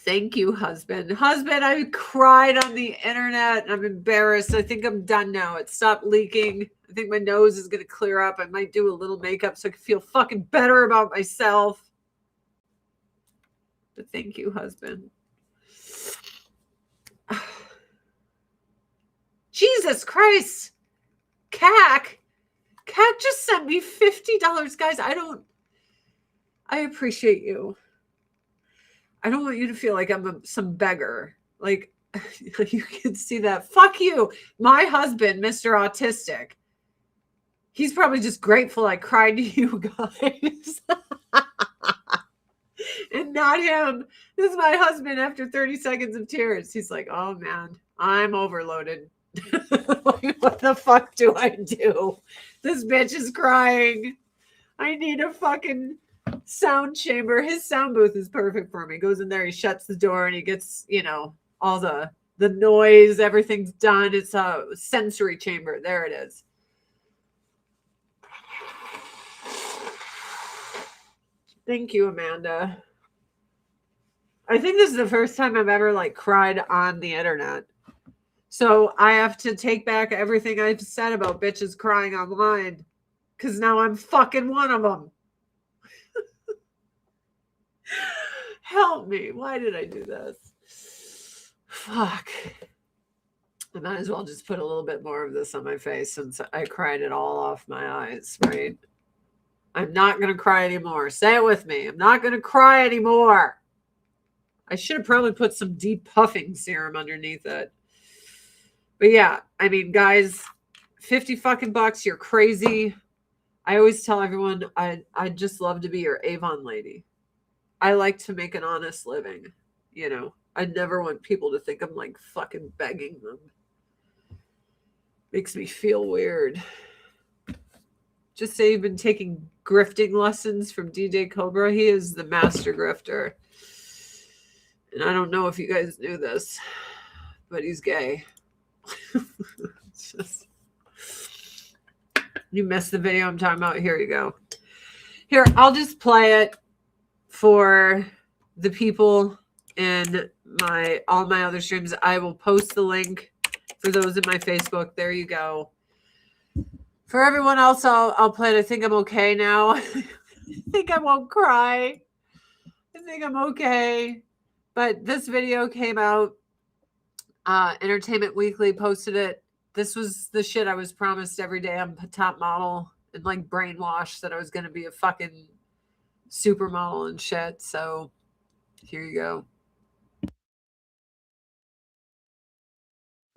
Speaker 1: Thank you, husband. Husband, I cried on the internet. I'm embarrassed. I think I'm done now. It stopped leaking. I think my nose is going to clear up. I might do a little makeup so I can feel fucking better about myself. But thank you, husband. Jesus Christ. Cac just sent me $50. Guys, I appreciate you. I don't want you to feel like I'm some beggar. Like, you can see that. Fuck you. My husband, Mr. Autistic, he's probably just grateful I cried to you guys. And not him. This is my husband after 30 seconds of tears. He's like, oh, man, I'm overloaded. What the fuck do I do? This bitch is crying. I need a fucking sound chamber. His sound booth is perfect for me. He goes in there, he shuts the door, and he gets, all the noise, everything's done. It's a sensory chamber. There it is. Thank you, Amanda. I think this is the first time I've ever cried on the internet. So I have to take back everything I've said about bitches crying online, because now I'm fucking one of them. Help me. Why did I do this? Fuck. I might as well just put a little bit more of this on my face since I cried it all off my eyes, right? I'm not going to cry anymore. Say it with me. I'm not going to cry anymore. I should have probably put some deep puffing serum underneath it. But yeah, I mean, guys, 50 fucking bucks. You're crazy. I always tell everyone I'd just love to be your Avon lady. I like to make an honest living. I never want people to think I'm fucking begging them. Makes me feel weird. Just say you've been taking grifting lessons from DJ Cobra. He is the master grifter. And I don't know if you guys knew this, but he's gay. You missed the video I'm talking about. Here you go. Here, I'll just play it for the people in all my other streams. I will post the link for those in my Facebook. There you go. For everyone else, I'll play it. I think I'm okay now. I think I won't cry. I think I'm okay. But this video came out Entertainment Weekly posted it. This was the shit I was promised every day on Top Model, and like brainwashed that I was going to be a fucking supermodel and shit. So here you go.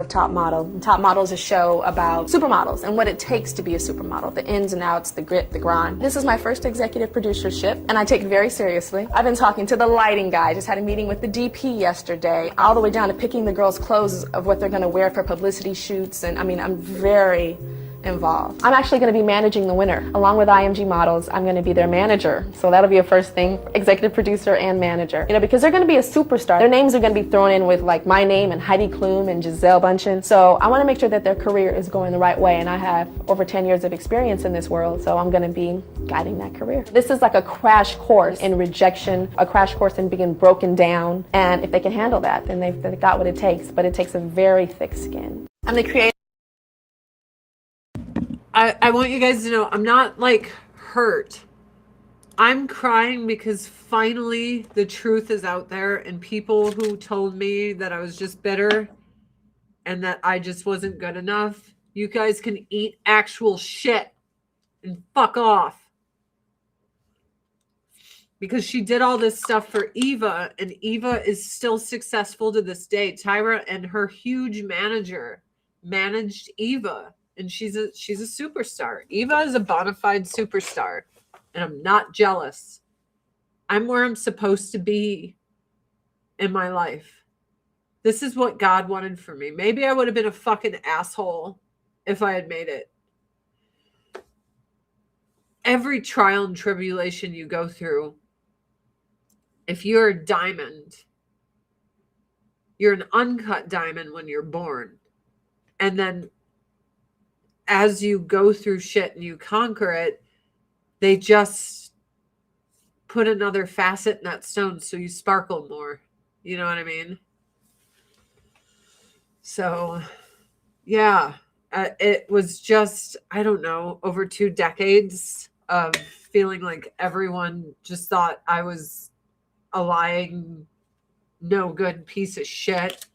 Speaker 2: Top Model. Top Model is a show about supermodels and what it takes to be a supermodel, the ins and outs, the grit, the grind. This is my first executive producership, and I take it very seriously. I've been talking to the lighting guy, just had a meeting with the DP yesterday, all the way down to picking the girls' clothes of what they're going to wear for publicity shoots, and I mean, I'm very involved. I'm actually going to be managing the winner. Along with IMG Models, I'm going to be their manager. So that'll be a first thing, executive producer and manager. You know, because they're going to be a superstar. Their names are going to be thrown in with like my name and Heidi Klum and Giselle Bundchen. So I want to make sure that their career is going the right way. And I have over 10 years of experience in this world. So I'm going to be guiding that career. This is like a crash course in rejection, a crash course in being broken down. And if they can handle that, then they've got what it takes. But it takes a very thick skin. I'm the creator.
Speaker 1: I want you guys to know I'm not like hurt. I'm crying because finally the truth is out there, and people who told me that I was just bitter and that I just wasn't good enough, you guys can eat actual shit and fuck off. Because she did all this stuff for Eva, and Eva is still successful to this day. Tyra and her huge manager managed Eva. And she's a superstar. Eva is a bona fide superstar. And I'm not jealous. I'm where I'm supposed to be in my life. This is what God wanted for me. Maybe I would have been a fucking asshole if I had made it. Every trial and tribulation you go through, if you're a diamond, you're an uncut diamond when you're born. And then as you go through shit and you conquer it, they just put another facet in that stone so you sparkle more. You know what I mean? So, yeah, it was just, I don't know, over 2 decades of feeling like everyone just thought I was a lying, no good piece of shit.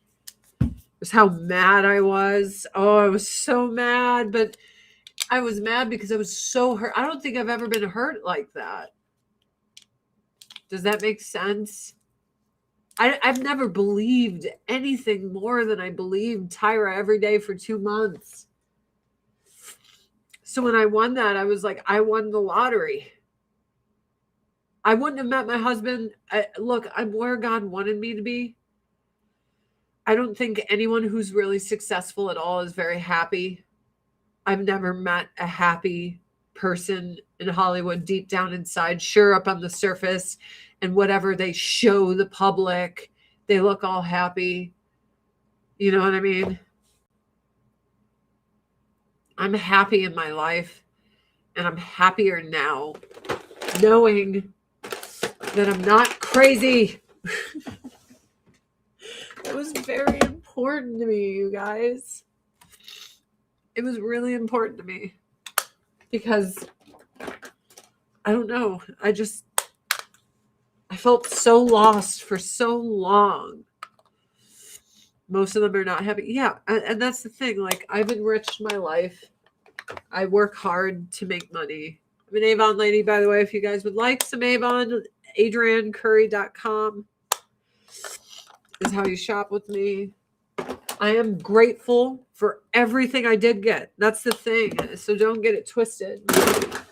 Speaker 1: Was how mad I was. Oh, I was so mad, but I was mad because I was so hurt. I don't think I've ever been hurt like that. Does that make sense? I've never believed anything more than I believed Tyra every day for 2 months. So when I won that, I was like, I won the lottery. I wouldn't have met my husband. Look, I'm where God wanted me to be. I don't think anyone who's really successful at all is very happy. I've never met a happy person in Hollywood deep down inside. Sure, up on the surface and whatever they show the public, they look all happy. You know what I mean? I'm happy in my life, and I'm happier now knowing that I'm not crazy. It was very important to me, you guys. It was really important to me because I don't know. I felt so lost for so long. Most of them are not happy. Yeah. And that's the thing. Like, I've enriched my life. I work hard to make money. I'm an Avon lady, by the way, if you guys would like some Avon, adriancurry.com is how you shop with me. I am grateful for everything I did get. That's the thing. So don't get it twisted.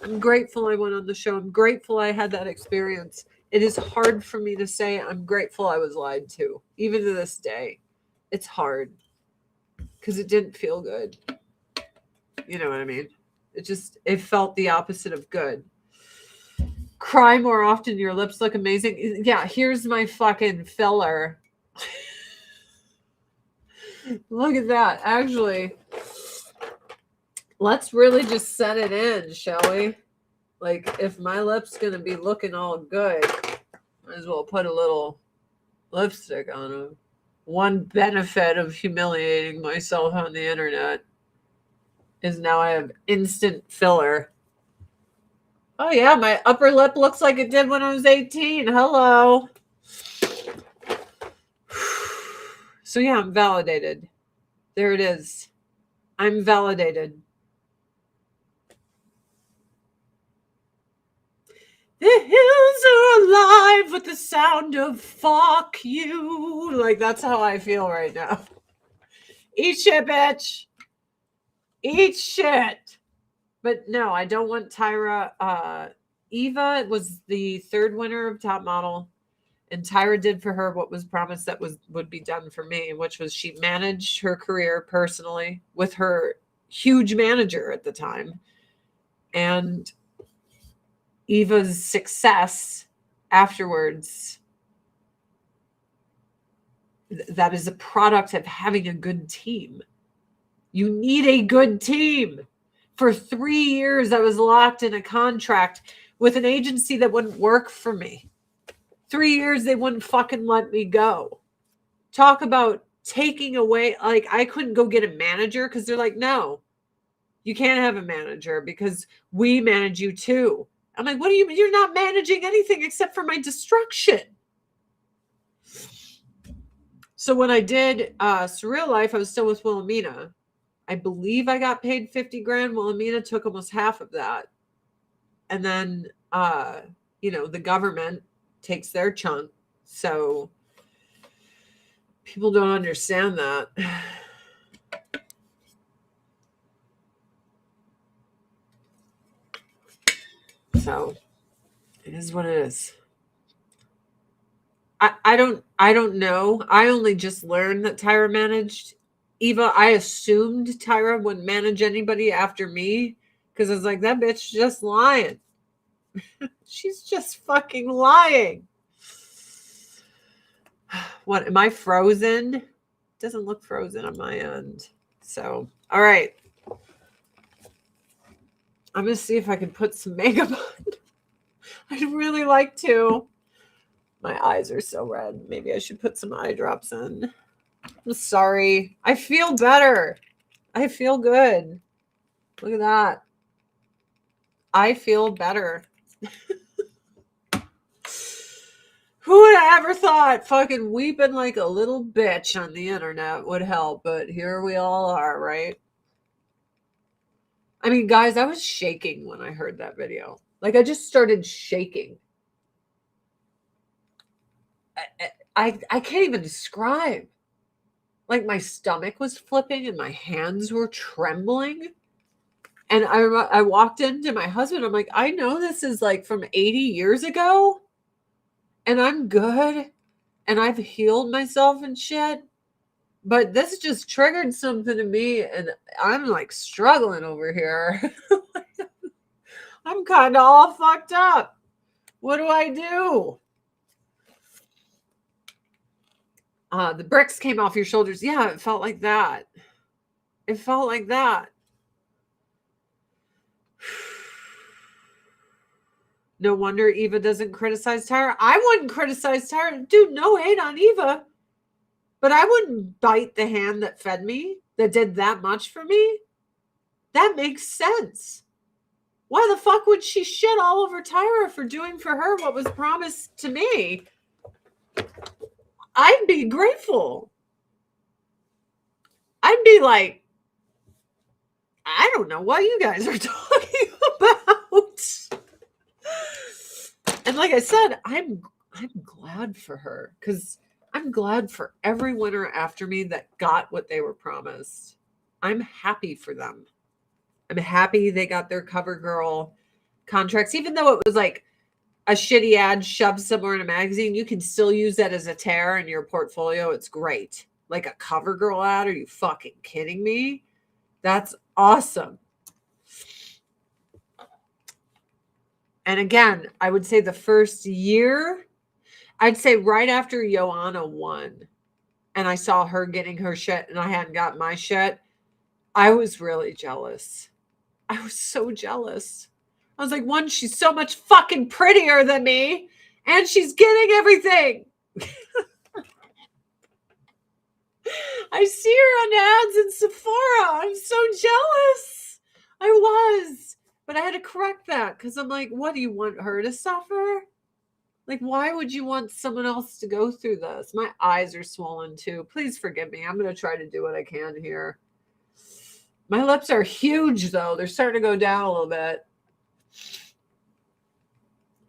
Speaker 1: I'm grateful I went on the show. I'm grateful I had that experience. It is hard for me to say I'm grateful I was lied to. Even to this day, it's hard because it didn't feel good. You know what I mean? It felt the opposite of good. Cry more often. Your lips look amazing. Yeah, here's my fucking filler. Look at that. Actually, let's really just set it in, shall we? Like, if my lip's going to be looking all good, might as well put a little lipstick on them. One benefit of humiliating myself on the internet is now I have instant filler. Oh, yeah, my upper lip looks like it did when I was 18. Hello. So yeah, I'm validated. There it is. I'm validated. The hills are alive with the sound of fuck you. Like, that's how I feel right now. Eat shit, bitch. Eat shit. But no, I don't want Tyra. Eva was the third winner of Top Model, and Tyra did for her what was promised that would be done for me, which was she managed her career personally with her huge manager at the time. And Eva's success afterwards, that is a product of having a good team. You need a good team. For 3 years, I was locked in a contract with an agency that wouldn't work for me. 3 years, they wouldn't fucking let me go. Talk about taking away, like, I couldn't go get a manager because they're like, no, you can't have a manager because we manage you too. I'm like, what do you mean? You're not managing anything except for my destruction. So when I did Surreal Life, I was still with Wilhelmina. I believe I got paid 50 grand. Wilhelmina took almost half of that. And then, the government takes their chunk. So people don't understand that. So it is what it is. I don't know. I only just learned that Tyra managed Eva. I assumed Tyra wouldn't manage anybody after me because I was like, that bitch just lying. She's just fucking lying. What, am I frozen? It doesn't look frozen on my end. So, all right. I'm going to see if I can put some makeup on. I'd really like to. My eyes are so red. Maybe I should put some eye drops in. I'm sorry. I feel better. I feel good. Look at that. I feel better. Who would have ever thought fucking weeping like a little bitch on the internet would help? But here we all are, right? I mean, guys, I was shaking when I heard that video. Like, I just started shaking. I can't even describe. Like, my stomach was flipping and my hands were trembling. And I walked into my husband. I'm like, I know this is like from 80 years ago. And I'm good. And I've healed myself and shit. But this just triggered something in me. And I'm like struggling over here. I'm kind of all fucked up. What do I do? The bricks came off your shoulders. Yeah, it felt like that. It felt like that. No wonder Eva doesn't criticize Tyra. I wouldn't criticize Tyra. Dude, no hate on Eva. But I wouldn't bite the hand that fed me, that did that much for me. That makes sense. Why the fuck would she shit all over Tyra for doing for her what was promised to me? I'd be grateful. I'd be like, I don't know what you guys are talking about. And like I said, I'm glad for her because I'm glad for every winner after me that got what they were promised. I'm happy for them. I'm happy they got their cover girl contracts, even though it was like a shitty ad shoved somewhere in a magazine. You can still use that as a tear in your portfolio. It's great. Like a cover girl ad. Are you fucking kidding me? That's awesome. And again, I would say the first year, I'd say right after Joanna won and I saw her getting her shit and I hadn't got my shit, I was really jealous. I was so jealous. I was like, one, she's so much fucking prettier than me and she's getting everything. I see her on ads in Sephora. I'm so jealous. I was. But I had to correct that because I'm like, what, do you want her to suffer? Like, why would you want someone else to go through this? My eyes are swollen too. Please forgive me. I'm going to try to do what I can here. My lips are huge, though. They're starting to go down a little bit.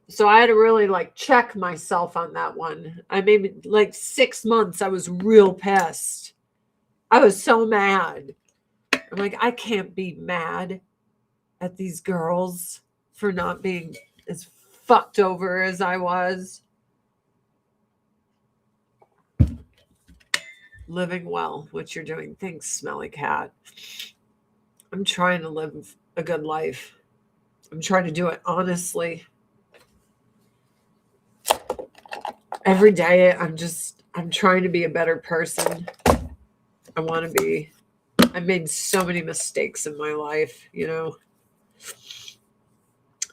Speaker 1: So I had to really like check myself on that one. I maybe like 6 months, I was real pissed. I was so mad. I'm like, I can't be mad at these girls for not being as fucked over as I was. Living well, what you're doing. Thanks, Smelly Cat. I'm trying to live a good life. I'm trying to do it honestly. Every day I'm trying to be a better person. I want to be. I made so many mistakes in my life, you know.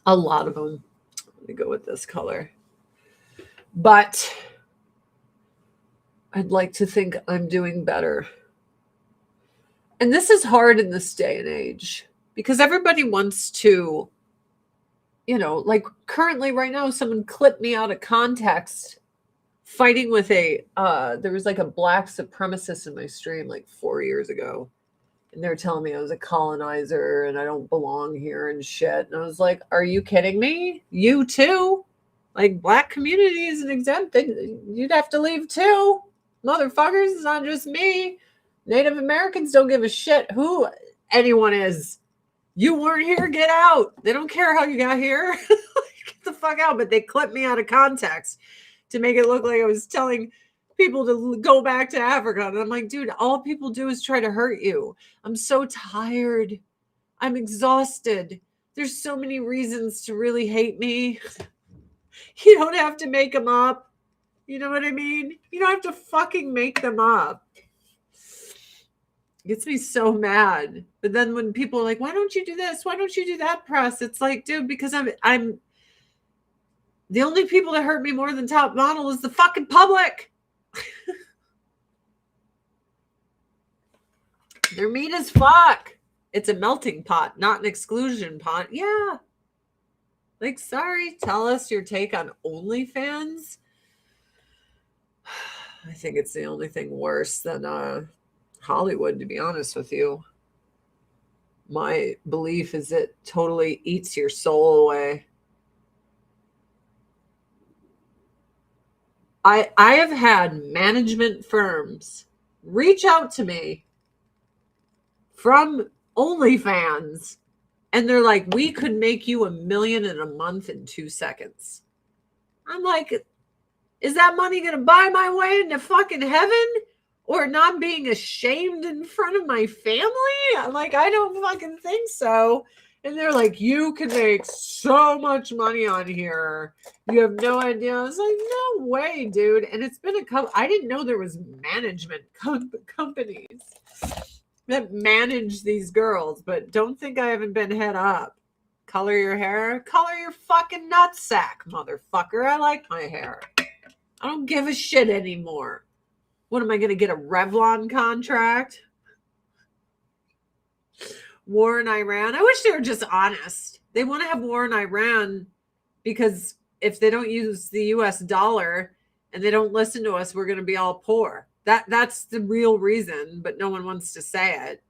Speaker 1: A lot of them. Let me go with this color. But I'd like to think I'm doing better. And this is hard in this day and age because everybody wants to, you know, like currently right now, someone clipped me out of context fighting with there was like a black supremacist in my stream like 4 years ago. And they were telling me I was a colonizer and I don't belong here and shit. And I was like, are you kidding me? You too? Like, black community isn't exempt. You'd have to leave too. Motherfuckers, it's not just me. Native Americans don't give a shit who anyone is. You weren't here, get out. They don't care how you got here. Get the fuck out. But they clipped me out of context to make it look like I was telling people to go back to Africa. And I'm like, dude, all people do is try to hurt you. I'm so tired. I'm exhausted. There's so many reasons to really hate me. You don't have to make them up. You know what I mean? You don't have to fucking make them up. It gets me so mad. But then when people are like, why don't you do this? Why don't you do that, press? It's like, dude, because I'm the only people that hurt me more than top model is the fucking public. They're mean as fuck. It's a melting pot, not an exclusion pot. Yeah. Like, sorry, tell us your take on OnlyFans. I think it's the only thing worse than Hollywood, to be honest with you. My belief is it totally eats your soul away. I have had management firms reach out to me from OnlyFans, and they're like, we could make you $1 million in a month in 2 seconds. I'm like, is that money going to buy my way into fucking heaven? Or not being ashamed in front of my family? I'm like, I don't fucking think so. And they're like, you can make so much money on here. You have no idea. I was like, no way, dude. And it's been a couple. I didn't know there was management companies that manage these girls, but don't think I haven't been head up. Color your hair. Color your fucking nutsack, motherfucker. I like my hair. I don't give a shit anymore. What am I going to get, a Revlon contract? War in Iran. I wish they were just honest. They want to have war in Iran because if they don't use the US dollar and they don't listen to us, we're going to be all poor. That's the real reason, but no one wants to say it.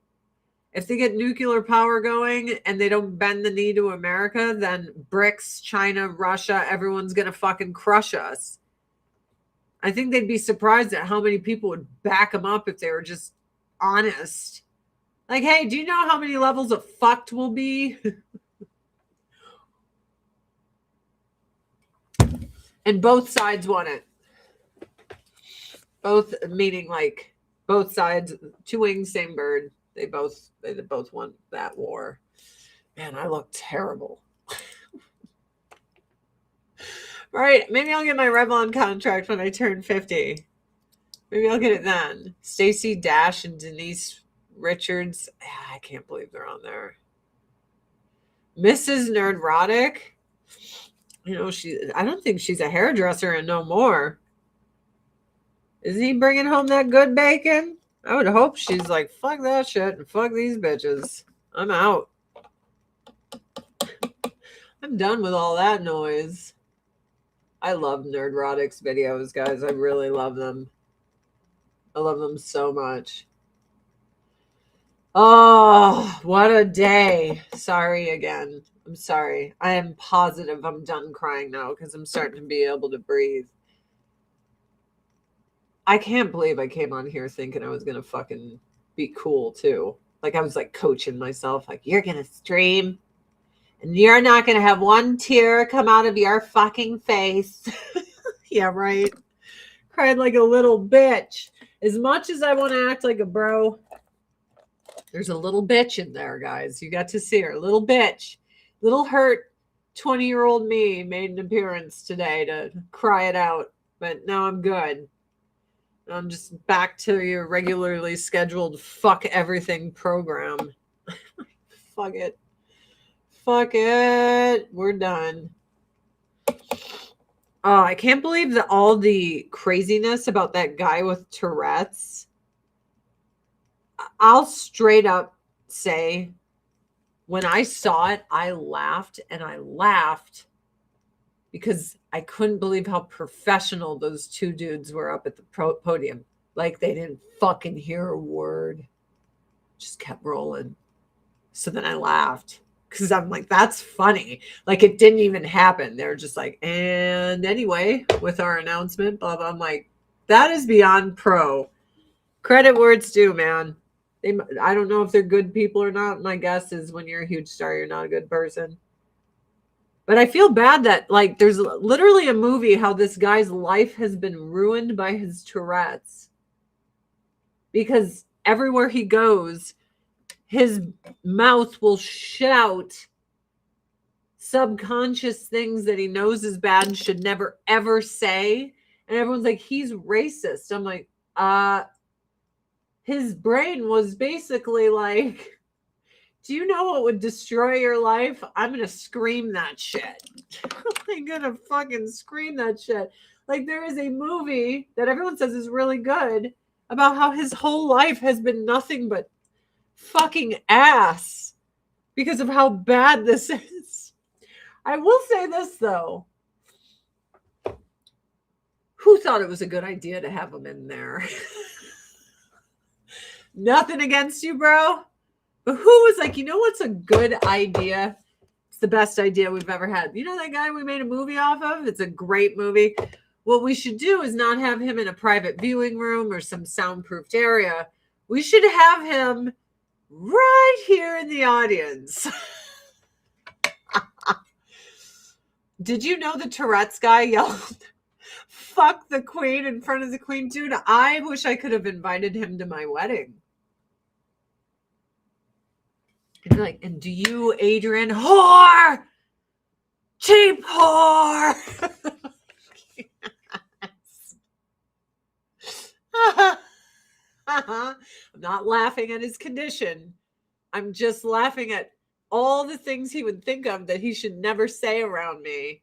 Speaker 1: If they get nuclear power going and they don't bend the knee to America, then BRICS, China, Russia, everyone's going to fucking crush us. I think they'd be surprised at how many people would back them up if they were just honest. Like, hey, do you know how many levels of fucked will be? And both sides want it. Both, meaning like both sides, two wings, same bird. They both want that war. Man, I look terrible. All right, maybe I'll get my Revlon contract when I turn 50. Maybe I'll get it then. Stacey Dash and Denise Richards. I can't believe they're on there. Mrs. Nerdrotic. You know, I don't think she's a hairdresser and no more. Is he bringing home that good bacon? I would hope she's like, fuck that shit and fuck these bitches. I'm out. I'm done with all that noise. I love Nerdrotics videos, guys. I really love them. I love them so much. Oh, what a day. Sorry again. I'm sorry. I am positive I'm done crying now because I'm starting to be able to breathe. I can't believe I came on here thinking I was going to fucking be cool too. Like I was like coaching myself, like, you're going to stream and you're not going to have one tear come out of your fucking face. Yeah, right. Cried like a little bitch. As much as I want to act like a bro, there's a little bitch in there, guys. You got to see her. Little bitch. Little hurt 20-year-old me made an appearance today to cry it out. But now I'm good. I'm just back to your regularly scheduled fuck everything program. Fuck it. Fuck it. We're done. Oh, I can't believe that all the craziness about that guy with Tourette's. I'll straight up say, when I saw it, I laughed and I laughed because I couldn't believe how professional those two dudes were up at the podium. Like they didn't fucking hear a word. Just kept rolling. So then I laughed because I'm like, that's funny. Like it didn't even happen. They're just like, and anyway, with our announcement, blah, blah. I'm like, that is beyond pro. Credit where it's due, man. I don't know if they're good people or not. My guess is when you're a huge star, you're not a good person. But I feel bad that like there's literally a movie how this guy's life has been ruined by his Tourette's. Because everywhere he goes, his mouth will shout subconscious things that he knows is bad and should never ever say. And everyone's like, he's racist. I'm like, his brain was basically like, do you know what would destroy your life? I'm going to scream that shit. I'm going to fucking scream that shit. Like there is a movie that everyone says is really good about how his whole life has been nothing but fucking ass because of how bad this is. I will say this though. Who thought it was a good idea to have him in there? Nothing against you, bro. But who was like, you know what's a good idea? It's the best idea we've ever had. You know that guy we made a movie off of? It's a great movie. What we should do is not have him in a private viewing room or some soundproofed area. We should have him right here in the audience. Did you know the Tourette's guy yelled, fuck the queen in front of the queen? Dude, I wish I could have invited him to my wedding. And like, and do you, Adrian, whore, cheap whore? I'm not laughing at his condition. I'm just laughing at all the things he would think of that he should never say around me.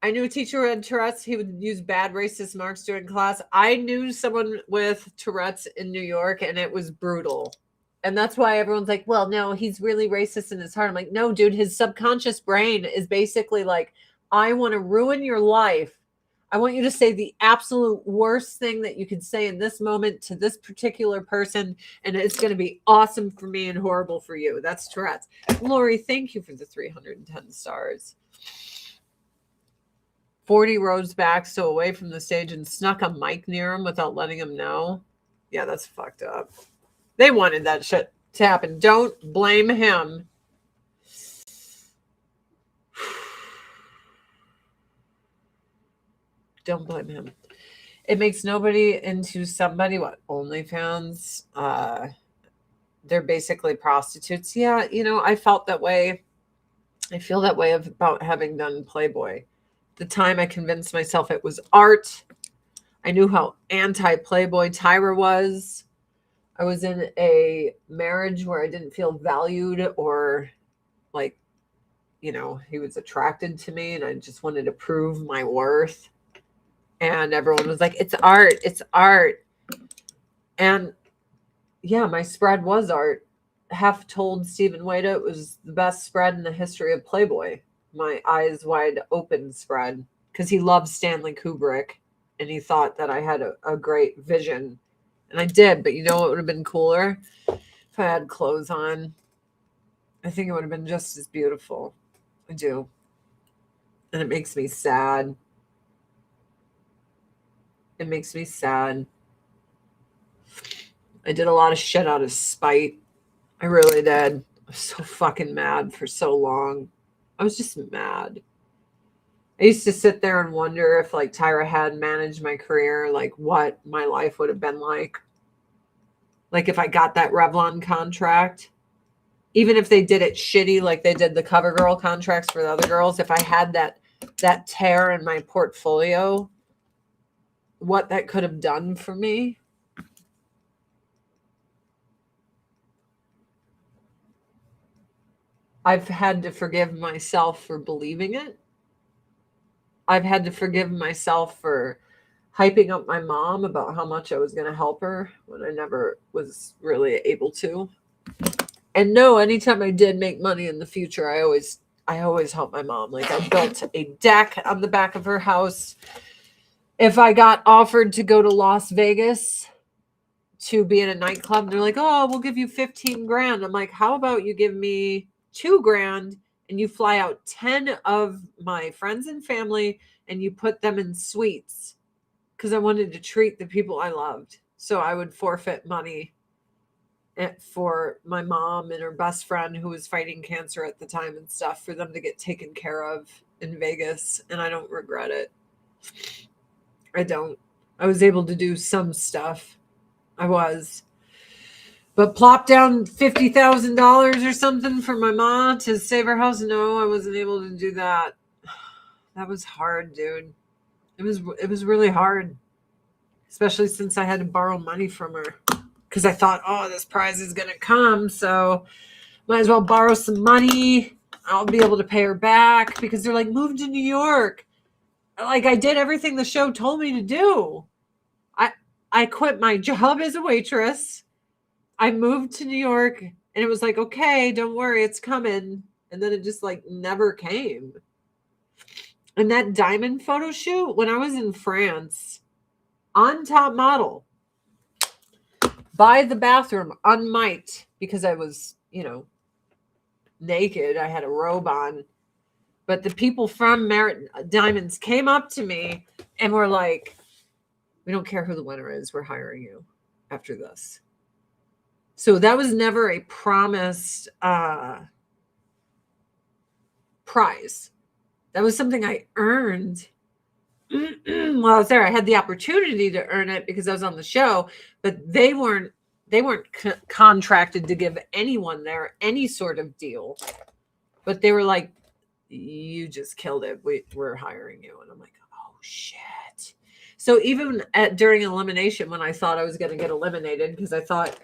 Speaker 1: I knew a teacher who had Tourette's. He would use bad racist marks during class. I knew someone with Tourette's in New York, and it was brutal. And that's why everyone's like, well, no, he's really racist in his heart. I'm like, no, dude, his subconscious brain is basically like, I want to ruin your life. I want you to say the absolute worst thing that you could say in this moment to this particular person, and it's going to be awesome for me and horrible for you. That's Tourette's. Lori, thank you for the 310 stars. 40 rows back, so away from the stage, and snuck a mic near him without letting him know. Yeah, that's fucked up. They wanted that shit to happen. Don't blame him. Don't blame him. It makes nobody into somebody. What? OnlyFans? They're basically prostitutes. Yeah, you know, I felt that way. I feel that way about having done Playboy. The time I convinced myself it was art. I knew how anti-Playboy Tyra was. I was in a marriage where I didn't feel valued or like, you know, he was attracted to me and I just wanted to prove my worth. And everyone was like, it's art. It's art. And yeah, my spread was art. Half told Stephen Wada it was the best spread in the history of Playboy. my eyes wide open spread because he loved Stanley Kubrick and he thought that I had a great vision. And I did, but you know what would have been cooler? If I had clothes on. I think it would have been just as beautiful. I do. And it makes me sad. It makes me sad. I did a lot of shit out of spite. I really did. I was so fucking mad for so long. I was just mad. I used to sit there and wonder if like Tyra had managed my career, like what my life would have been like. Like if I got that Revlon contract, even if they did it shitty, like they did the CoverGirl contracts for the other girls, if I had that tear in my portfolio, what that could have done for me. I've had to forgive myself for believing it. I've had to forgive myself for hyping up my mom about how much I was going to help her when I never was really able to. And no, anytime I did make money in the future, I always helped my mom. Like I built a deck on the back of her house. If I got offered to go to Las Vegas to be in a nightclub, they're like, "Oh, we'll give you 15 grand." I'm like, "How about you give me 2 grand and you fly out 10 of my friends and family and you put them in suites?" Because I wanted to treat the people I loved. So I would forfeit money for my mom and her best friend who was fighting cancer at the time and stuff for them to get taken care of in Vegas. And I don't regret it. I don't. I was able to do some stuff. I was. But plop down $50,000 or something for my mom to save her house. No, I wasn't able to do that. That was hard, dude. It was really hard, especially since I had to borrow money from her because I thought, oh, this prize is gonna come, so might as well borrow some money. I'll be able to pay her back because they're like, move to New York. Like I did everything the show told me to do. I quit my job as a waitress. I moved to New York and it was like, okay, don't worry, it's coming. And then it just like never came. And that diamond photo shoot, when I was in France, on Top Model, by the bathroom, unmiked, because I was, naked. I had a robe on. But the people from Merit Diamonds came up to me and were like, "We don't care who the winner is. We're hiring you after this." So that was never a promised prize. That was something I earned. While I was there, I had the opportunity to earn it because I was on the show, but they weren't contracted to give anyone there any sort of deal. But they were like, "You just killed it. We're hiring you." And I'm like, "Oh shit." So even during elimination, when I thought I was going to get eliminated, because I thought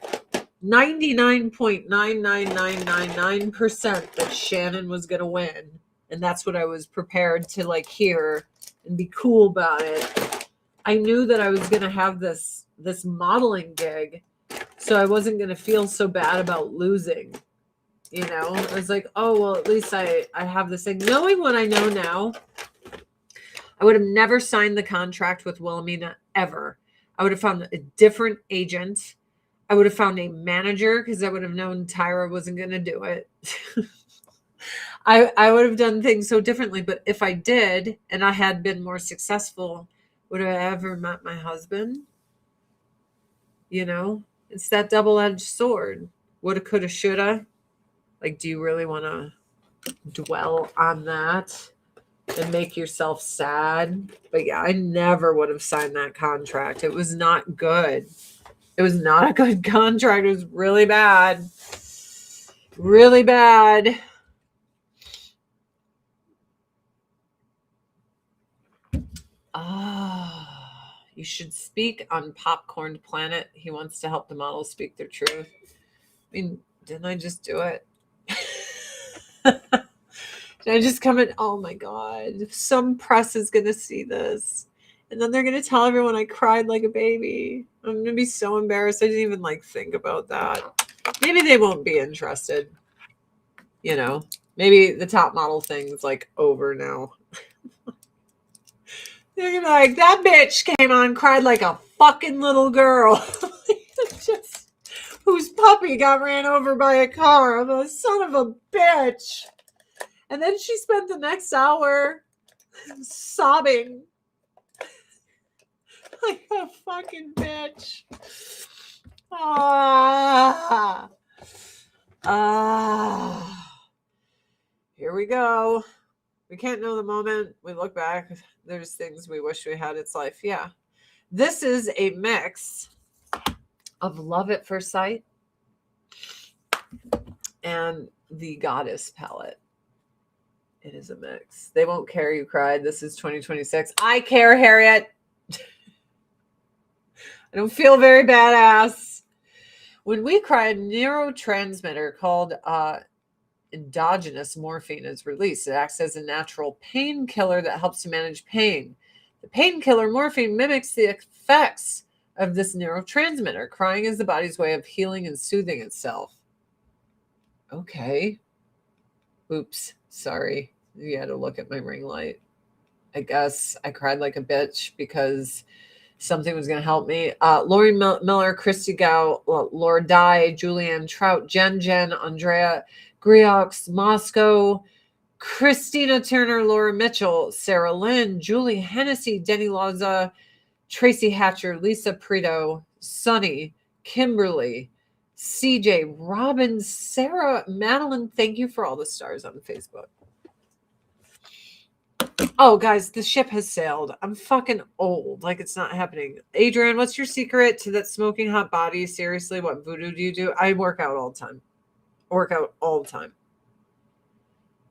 Speaker 1: 99.99999% that Shannon was going to win, and that's what I was prepared to like hear and be cool about it. I knew that I was going to have this modeling gig, so I wasn't going to feel so bad about losing. I was like, oh, well, at least I have this thing. Knowing what I know now, I would have never signed the contract with Wilhelmina ever. I would have found a different agent. I would have found a manager because I would have known Tyra wasn't going to do it. I would have done things so differently. But if I did, and I had been more successful, would I ever met my husband? It's that double-edged sword. Woulda, coulda, shoulda. Like, do you really want to dwell on that and make yourself sad? But yeah, I never would have signed that contract. It was not good. It was not a good contract. It was really bad. Really bad. You should speak on Popcorn Planet. He wants to help the models speak their truth. I mean, didn't I just do it? Did I just come in? Oh my God. Some press is going to see this. And then they're going to tell everyone I cried like a baby. I'm going to be so embarrassed. I didn't even think about that. Maybe they won't be interested. Maybe the top model thing's like over now. They're gonna be like, that bitch came on, cried like a fucking little girl. Just, whose puppy got ran over by a car. I'm a son of a bitch. And then she spent the next hour sobbing like a fucking bitch. Here we go. We can't know the moment. We look back. There's things we wish we had. It's life. Yeah. This is a mix of Love at First Sight and the Goddess palette. It is a mix. They Won't Care You Cried. This is 2026. I care, Harriet. I don't feel very badass. When we cry, a neurotransmitter called endogenous morphine is released. It acts as a natural painkiller that helps to manage pain. The painkiller morphine mimics the effects of this neurotransmitter. Crying is the body's way of healing and soothing itself. Okay. Oops. Sorry. You had to look at my ring light. I guess I cried like a bitch because something was going to help me. Lori Miller, Christy Gao, Laura Dye, Julianne Trout, Jen, Andrea Griox, Moscow, Christina Turner, Laura Mitchell, Sarah Lynn, Julie Hennessy, Denny Laza, Tracy Hatcher, Lisa Prito, Sunny, Kimberly, CJ, Robin, Sarah, Madeline. Thank you for all the stars on Facebook. Oh, guys, the ship has sailed. I'm fucking old. Like, it's not happening. Adrian, what's your secret to that smoking hot body? Seriously, what voodoo do you do? I work out all the time.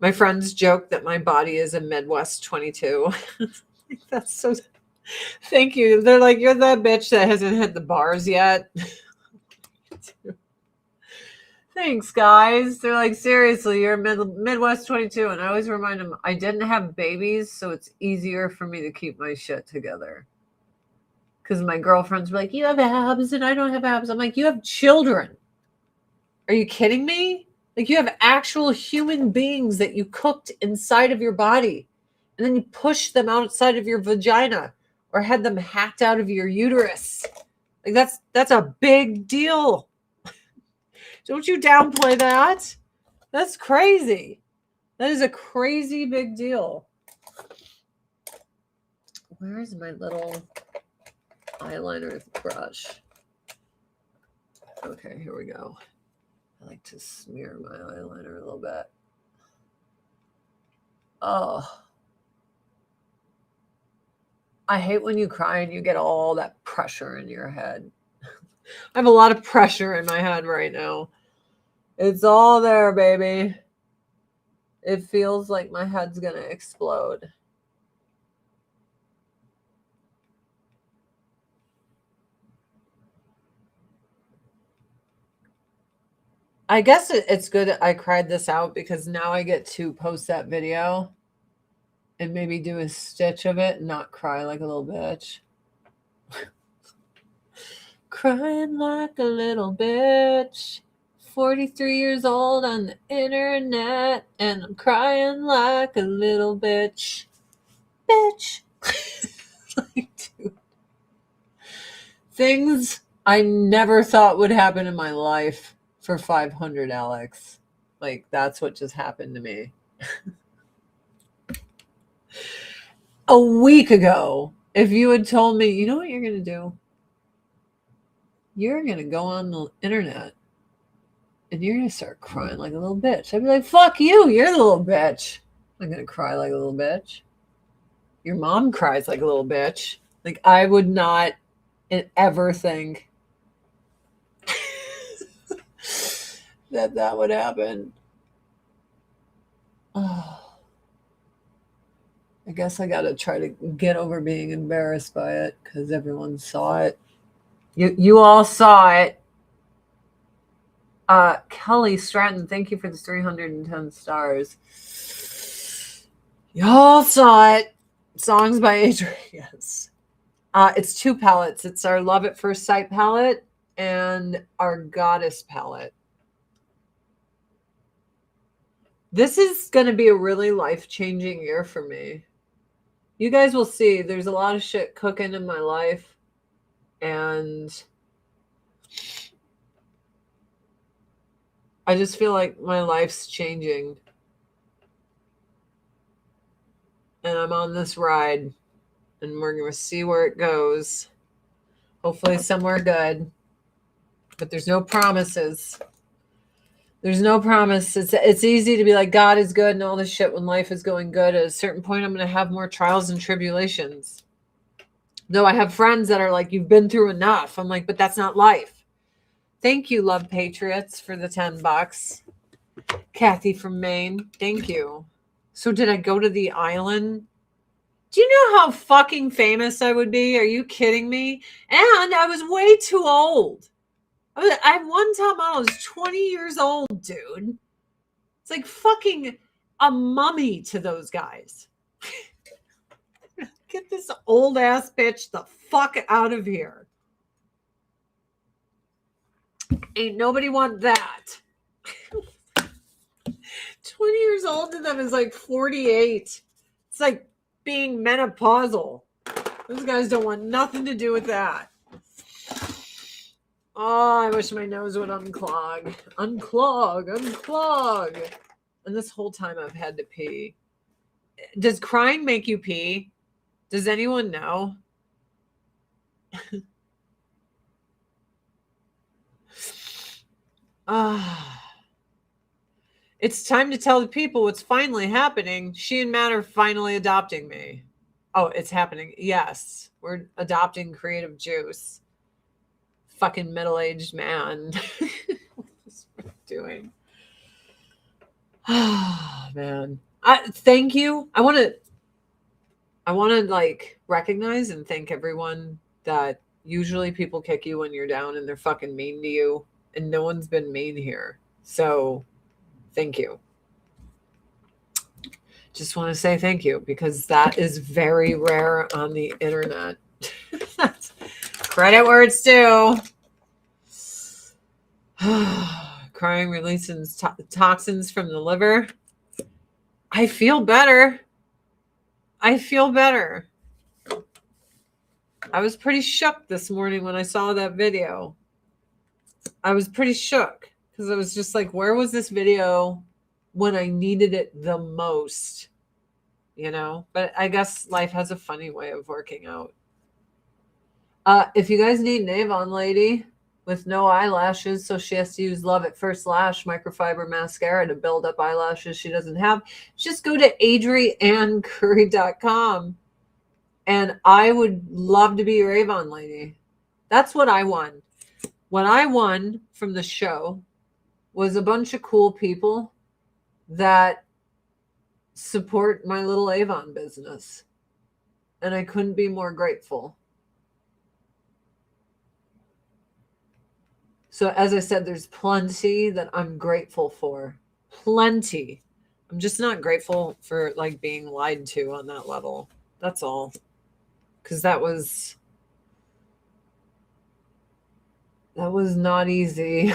Speaker 1: My friends joke that my body is a Midwest 22. That's so... Thank you. They're like, you're that bitch that hasn't hit the bars yet. Thanks, guys. They're like, seriously, you're Midwest 22. And I always remind them, I didn't have babies, so it's easier for me to keep my shit together. Because my girlfriends were like, you have abs and I don't have abs. I'm like, you have children. Are you kidding me? Like, you have actual human beings that you cooked inside of your body. And then you pushed them outside of your vagina or had them hacked out of your uterus. Like, that's a big deal. Don't you downplay that. That's crazy. That is a crazy big deal. Where is my little eyeliner brush? Okay, here we go. I like to smear my eyeliner a little bit. Oh. I hate when you cry and you get all that pressure in your head. I have a lot of pressure in my head right now. It's all there, baby. It feels like my head's going to explode. I guess it's good that I cried this out because now I get to post that video and maybe do a stitch of it and not cry like a little bitch. Crying like a little bitch. 43 years old on the internet, and I'm crying like a little bitch. Bitch. Like, dude. Things I never thought would happen in my life for 500, Alex. Like, that's what just happened to me. A week ago, if you had told me, you know what you're going to do? You're going to go on the internet and you're going to start crying like a little bitch. I'd be like, fuck you. You're the little bitch. I'm going to cry like a little bitch. Your mom cries like a little bitch. Like, I would not ever think that would happen. Oh. I guess I got to try to get over being embarrassed by it because everyone saw it. You all saw it. Kelly Stratton, thank you for the 310 stars. Y'all saw it. Songs by Adrian. Yes. It's two palettes. It's our Love at First Sight palette and our Goddess palette. This is going to be a really life-changing year for me. You guys will see. There's a lot of shit cooking in my life. And I just feel like my life's changing. And I'm on this ride. And we're going to see where it goes. Hopefully somewhere good. But there's no promises. There's no promise. It's easy to be like, God is good and all this shit when life is going good. At a certain point, I'm going to have more trials and tribulations. Though I have friends that are like, you've been through enough. I'm like, but that's not life. Thank you, Love Patriots, for the $10. Kathy from Maine. Thank you. So did I go to the island? Do you know how fucking famous I would be? Are you kidding me? And I was way too old. I one time I was 20 years old, dude. It's like fucking a mummy to those guys. Get this old ass bitch the fuck out of here. Ain't nobody want that. 20 years old to them is like 48. It's like being menopausal. Those guys don't want nothing to do with that. Oh, I wish my nose would unclog. Unclog. And this whole time I've had to pee. Does crying make you pee? Does anyone know? It's time to tell the people what's finally happening. She and Matt are finally adopting me. Oh, it's happening. Yes. We're adopting Creative Juice. Fucking middle-aged man. What's he doing? Oh, man. Thank you. I want to like recognize and thank everyone that usually people kick you when you're down and they're fucking mean to you, and no one's been mean here. So thank you. Just want to say thank you because that is very rare on the internet. Credit where it's due. Crying releases toxins from the liver. I feel better. I was pretty shook this morning when I saw that video. I was pretty shook because I was just like, where was this video when I needed it the most? You know, but I guess life has a funny way of working out. If you guys need an Avon lady with no eyelashes, so she has to use Love at First Lash microfiber mascara to build up eyelashes she doesn't have, just go to adriannecurry.com. And I would love to be your Avon lady. That's what I won. What I won from the show was a bunch of cool people that support my little Avon business. And I couldn't be more grateful. So as I said, there's plenty that I'm grateful for. Plenty. I'm just not grateful for like being lied to on that level. That's all. Because that was not easy.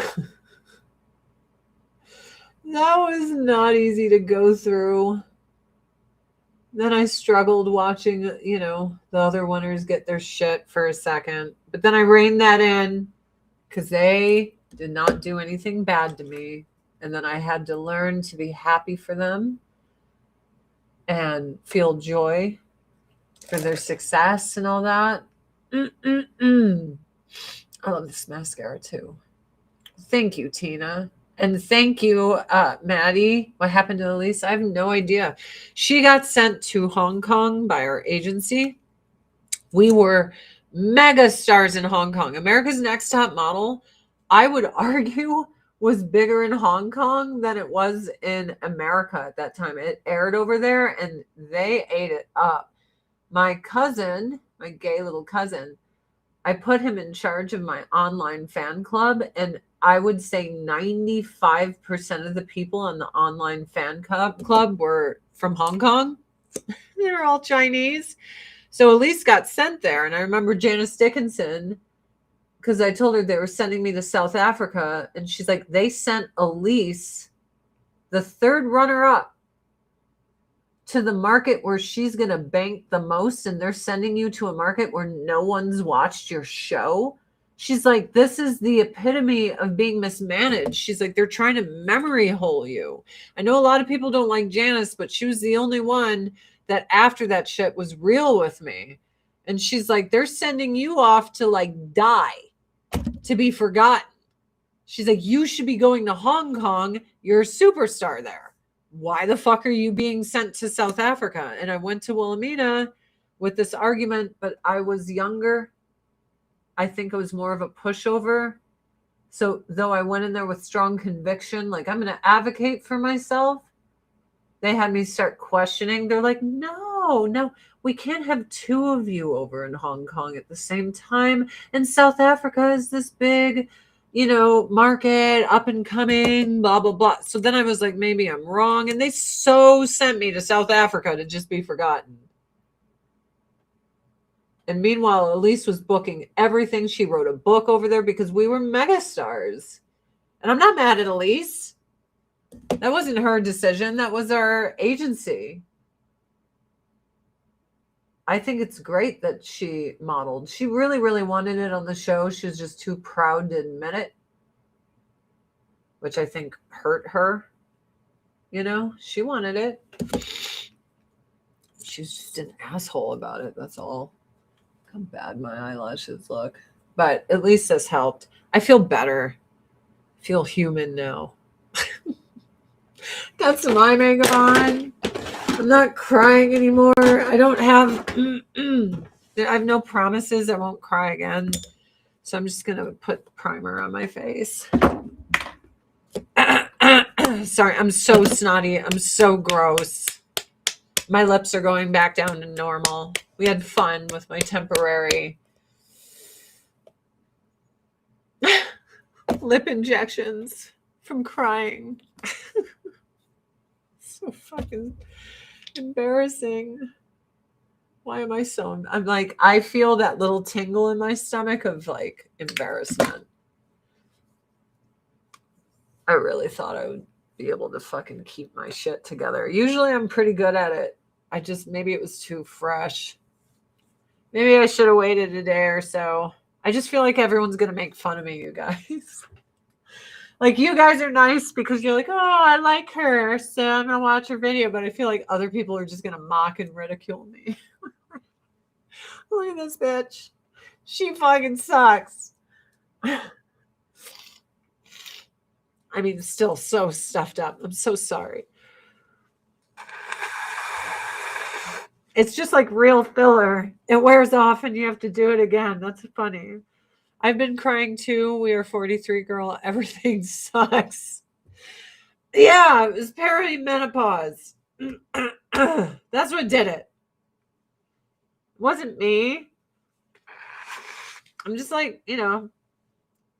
Speaker 1: That was not easy to go through. Then I struggled watching, the other winners get their shit for a second. But then I reined that in because they did not do anything bad to me. And then I had to learn to be happy for them and feel joy for their success and all that. I love this mascara too. Thank you, Tina. And thank you, Maddie. What happened to Elise? I have no idea. She got sent to Hong Kong by our agency. We were mega stars in Hong Kong. America's Next Top Model, I would argue, was bigger in Hong Kong than it was in America at that time. It aired over there and they ate it up. My cousin, my gay little cousin, I put him in charge of my online fan club, and I would say 95% of the people on the online fan club were from Hong Kong. They were all Chinese. So Elise got sent there. And I remember Janice Dickinson, because I told her they were sending me to South Africa. And she's like, they sent Elise the third runner-up to the market where she's going to bank the most, and they're sending you to a market where no one's watched your show. She's like, this is the epitome of being mismanaged. She's like, they're trying to memory hole you. I know a lot of people don't like Janice, but she was the only one that after that shit was real with me. And she's like, they're sending you off to like die, to be forgotten. She's like, you should be going to Hong Kong. You're a superstar there. Why the fuck are you being sent to South Africa? And I went to Wilhelmina with this argument, but I was younger. I think it was more of a pushover. So though I went in there with strong conviction, like I'm going to advocate for myself, they had me start questioning. They're like, no, we can't have two of you over in Hong Kong at the same time. And South Africa is this big, market, up and coming, blah, blah, blah. So then I was like, maybe I'm wrong. And they so sent me to South Africa to just be forgotten. And meanwhile, Elise was booking everything. She wrote a book over there because we were megastars. And I'm not mad at Elise. That wasn't her decision. That was our agency. I think it's great that she modeled. She really, really wanted it on the show. She was just too proud to admit it, which I think hurt her. She wanted it. She's just an asshole about it. That's all. Look how bad my eyelashes look. But at least this helped. I feel better. I feel human now. Got some eye makeup on. I'm not crying anymore. I don't have, I have no promises I won't cry again. So I'm just going to put primer on my face. Sorry, I'm so snotty. I'm so gross. My lips are going back down to normal. We had fun with my temporary lip injections from crying. So fucking embarrassing. Why am I so... I'm like, I feel that little tingle in my stomach of like embarrassment. I really thought I would be able to fucking keep my shit together. Usually I'm pretty good at it. Maybe it was too fresh. Maybe I should have waited a day or so. I just feel like everyone's going to make fun of me, you guys. Like, you guys are nice because you're like, oh, I like her, so I'm going to watch her video. But I feel like other people are just going to mock and ridicule me. Look at this bitch. She fucking sucks. I mean, still so stuffed up. I'm so sorry. It's just like real filler. It wears off and you have to do it again. That's funny. I've been crying too. We are 43, girl. Everything sucks. Yeah, it was perimenopause. That's what did it. It wasn't me. I'm just like,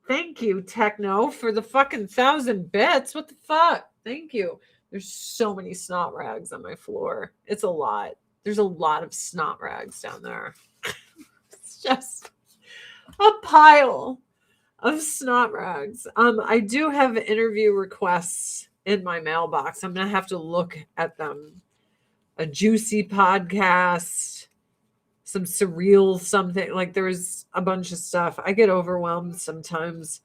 Speaker 1: thank you, Techno, for the fucking 1,000 bits. What the fuck? Thank you. There's so many snot rags on my floor. It's a lot. There's a lot of snot rags down there. It's just a pile of snot rags. I do have interview requests in my mailbox. I'm going to have to look at them. A juicy podcast, some surreal something. Like there's a bunch of stuff. I get overwhelmed sometimes.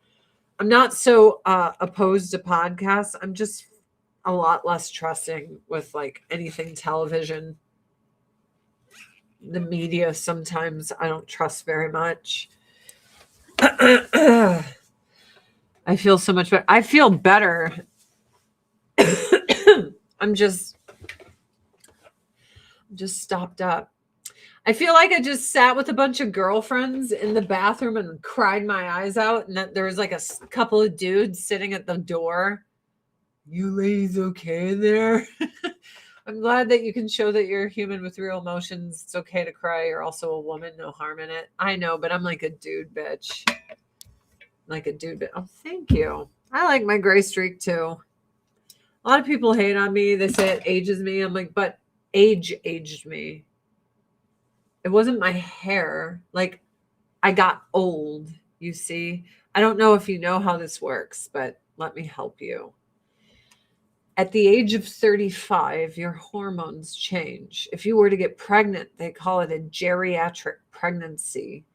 Speaker 1: I'm not so opposed to podcasts. I'm just a lot less trusting with like anything television. The media sometimes I don't trust very much. I feel so much better. I feel better. I'm just stopped up. I feel like I just sat with a bunch of girlfriends in the bathroom and cried my eyes out. And that there was like a couple of dudes sitting at the door. You ladies okay in there? I'm glad that you can show that you're a human with real emotions. It's okay to cry. You're also a woman. No harm in it. I know, but I'm like a dude bitch. Like a dude bitch. Oh, thank you. I like my gray streak too. A lot of people hate on me. They say it ages me. I'm like, but age aged me. It wasn't my hair. Like, I got old, you see. I don't know if you know how this works, but let me help you. At the age of 35, your hormones change. If you were to get pregnant, they call it a geriatric pregnancy.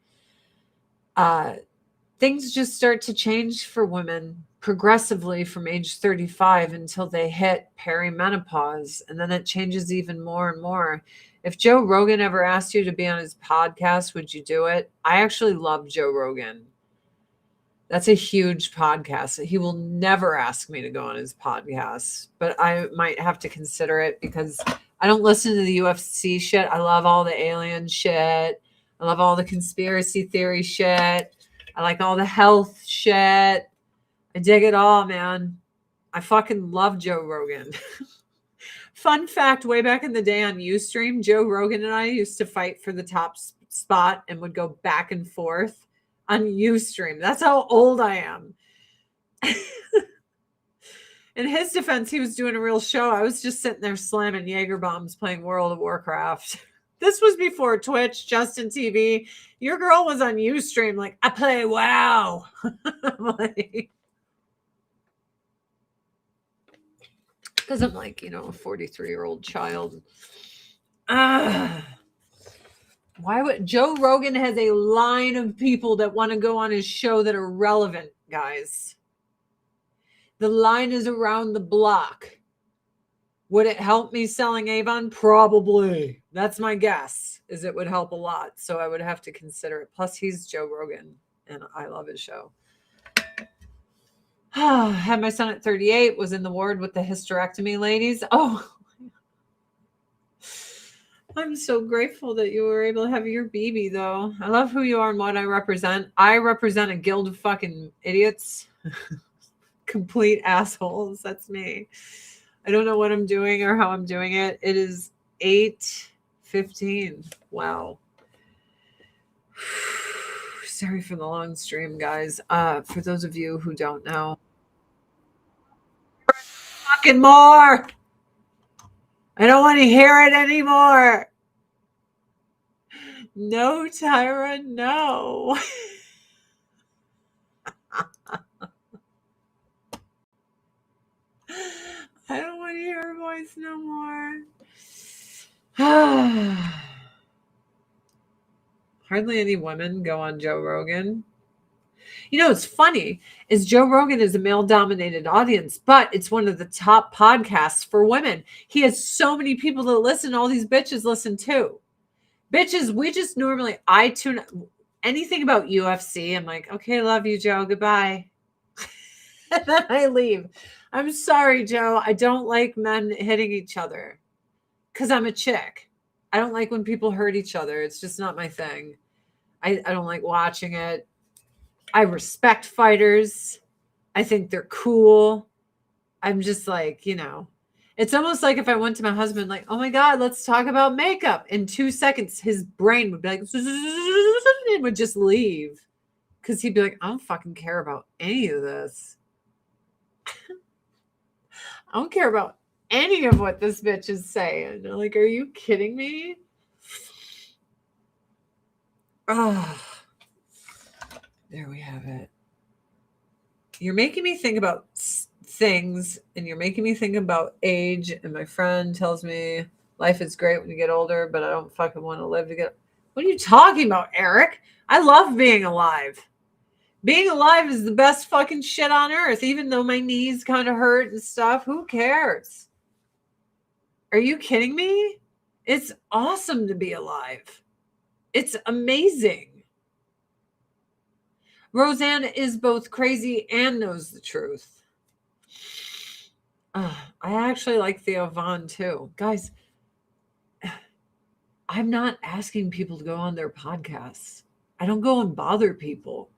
Speaker 1: Things just start to change for women progressively from age 35 until they hit perimenopause. And then it changes even more and more. If Joe Rogan ever asked you to be on his podcast, would you do it? I actually love Joe Rogan. That's a huge podcast. He will never ask me to go on his podcast, but I might have to consider it because I don't listen to the UFC shit. I love all the alien shit. I love all the conspiracy theory shit. I like all the health shit. I dig it all, man. I fucking love Joe Rogan. Fun fact, way back in the day on Ustream, Joe Rogan and I used to fight for the top spot and would go back and forth on Ustream. That's how old I am. In his defense, he was doing a real show. I was just sitting there slamming Jaeger bombs playing World of Warcraft. This was before Twitch, Justin TV. Your girl was on Ustream like, I play WoW. Because I'm like, a 43-year-old child. Why would Joe Rogan has a line of people that want to go on his show that are relevant, guys. The line is around the block. Would it help me selling Avon? Probably. That's my guess, is it would help a lot. So I would have to consider it. Plus, he's Joe Rogan, and I love his show. Had my son at 38, was in the ward with the hysterectomy ladies. Oh, I'm so grateful that you were able to have your baby, though. I love who you are and what I represent. I represent a guild of fucking idiots. Complete assholes. That's me. I don't know what I'm doing or how I'm doing it. It is 8:15. Wow. Sorry for the long stream, guys. For those of you who don't know. Fucking more. I don't want to hear it anymore. No, Tyra, no. I don't want to hear her voice no more. Hardly any women go on Joe Rogan. It's funny is Joe Rogan is a male-dominated audience, but it's one of the top podcasts for women. He has so many people that listen. All these bitches listen too. Bitches, we just normally, I tune anything about UFC. I'm like, okay, love you, Joe. Goodbye. And then I leave. I'm sorry, Joe. I don't like men hitting each other because I'm a chick. I don't like when people hurt each other. It's just not my thing. I don't like watching it. I respect fighters. I think they're cool. I'm just like, it's almost like if I went to my husband, like, oh my God, let's talk about makeup. In 2 seconds, his brain would be like, and would just leave. Because he'd be like, I don't fucking care about any of this. I don't care about any of what this bitch is saying. Like, are you kidding me? Oh, there we have it. You're making me think about things, and you're making me think about age. And my friend tells me life is great when you get older, but I don't fucking want to live to get. What are you talking about, Eric? I love being alive. Being alive is the best fucking shit on earth, even though my knees kind of hurt and stuff. Who cares? Are you kidding me? It's awesome to be alive. It's amazing. Roseanne is both crazy and knows the truth. I actually like the Avon too. Guys, I'm not asking people to go on their podcasts. I don't go and bother people.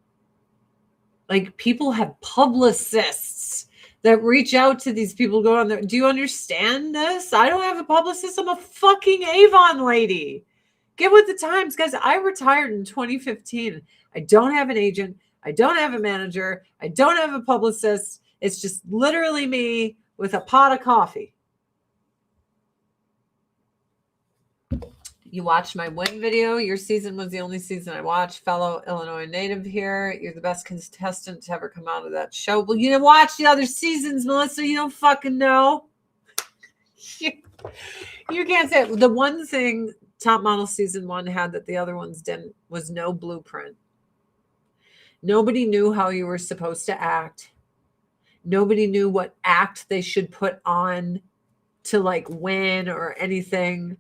Speaker 1: Like, people have publicists that reach out to these people, go on there. Do you understand this? I don't have a publicist. I'm a fucking Avon lady. Get with the times, guys. I retired in 2015. I don't have an agent. I don't have a manager. I don't have a publicist. It's just literally me with a pot of coffee. You watched my win video. Your season was the only season I watched. Fellow Illinois native here. You're the best contestant to ever come out of that show. Well, you didn't watch the other seasons, Melissa. You don't fucking know. You can't say it. The one thing Top Model season 1 had that the other ones didn't was no blueprint. Nobody knew how you were supposed to act. Nobody knew what act they should put on to like win or anything.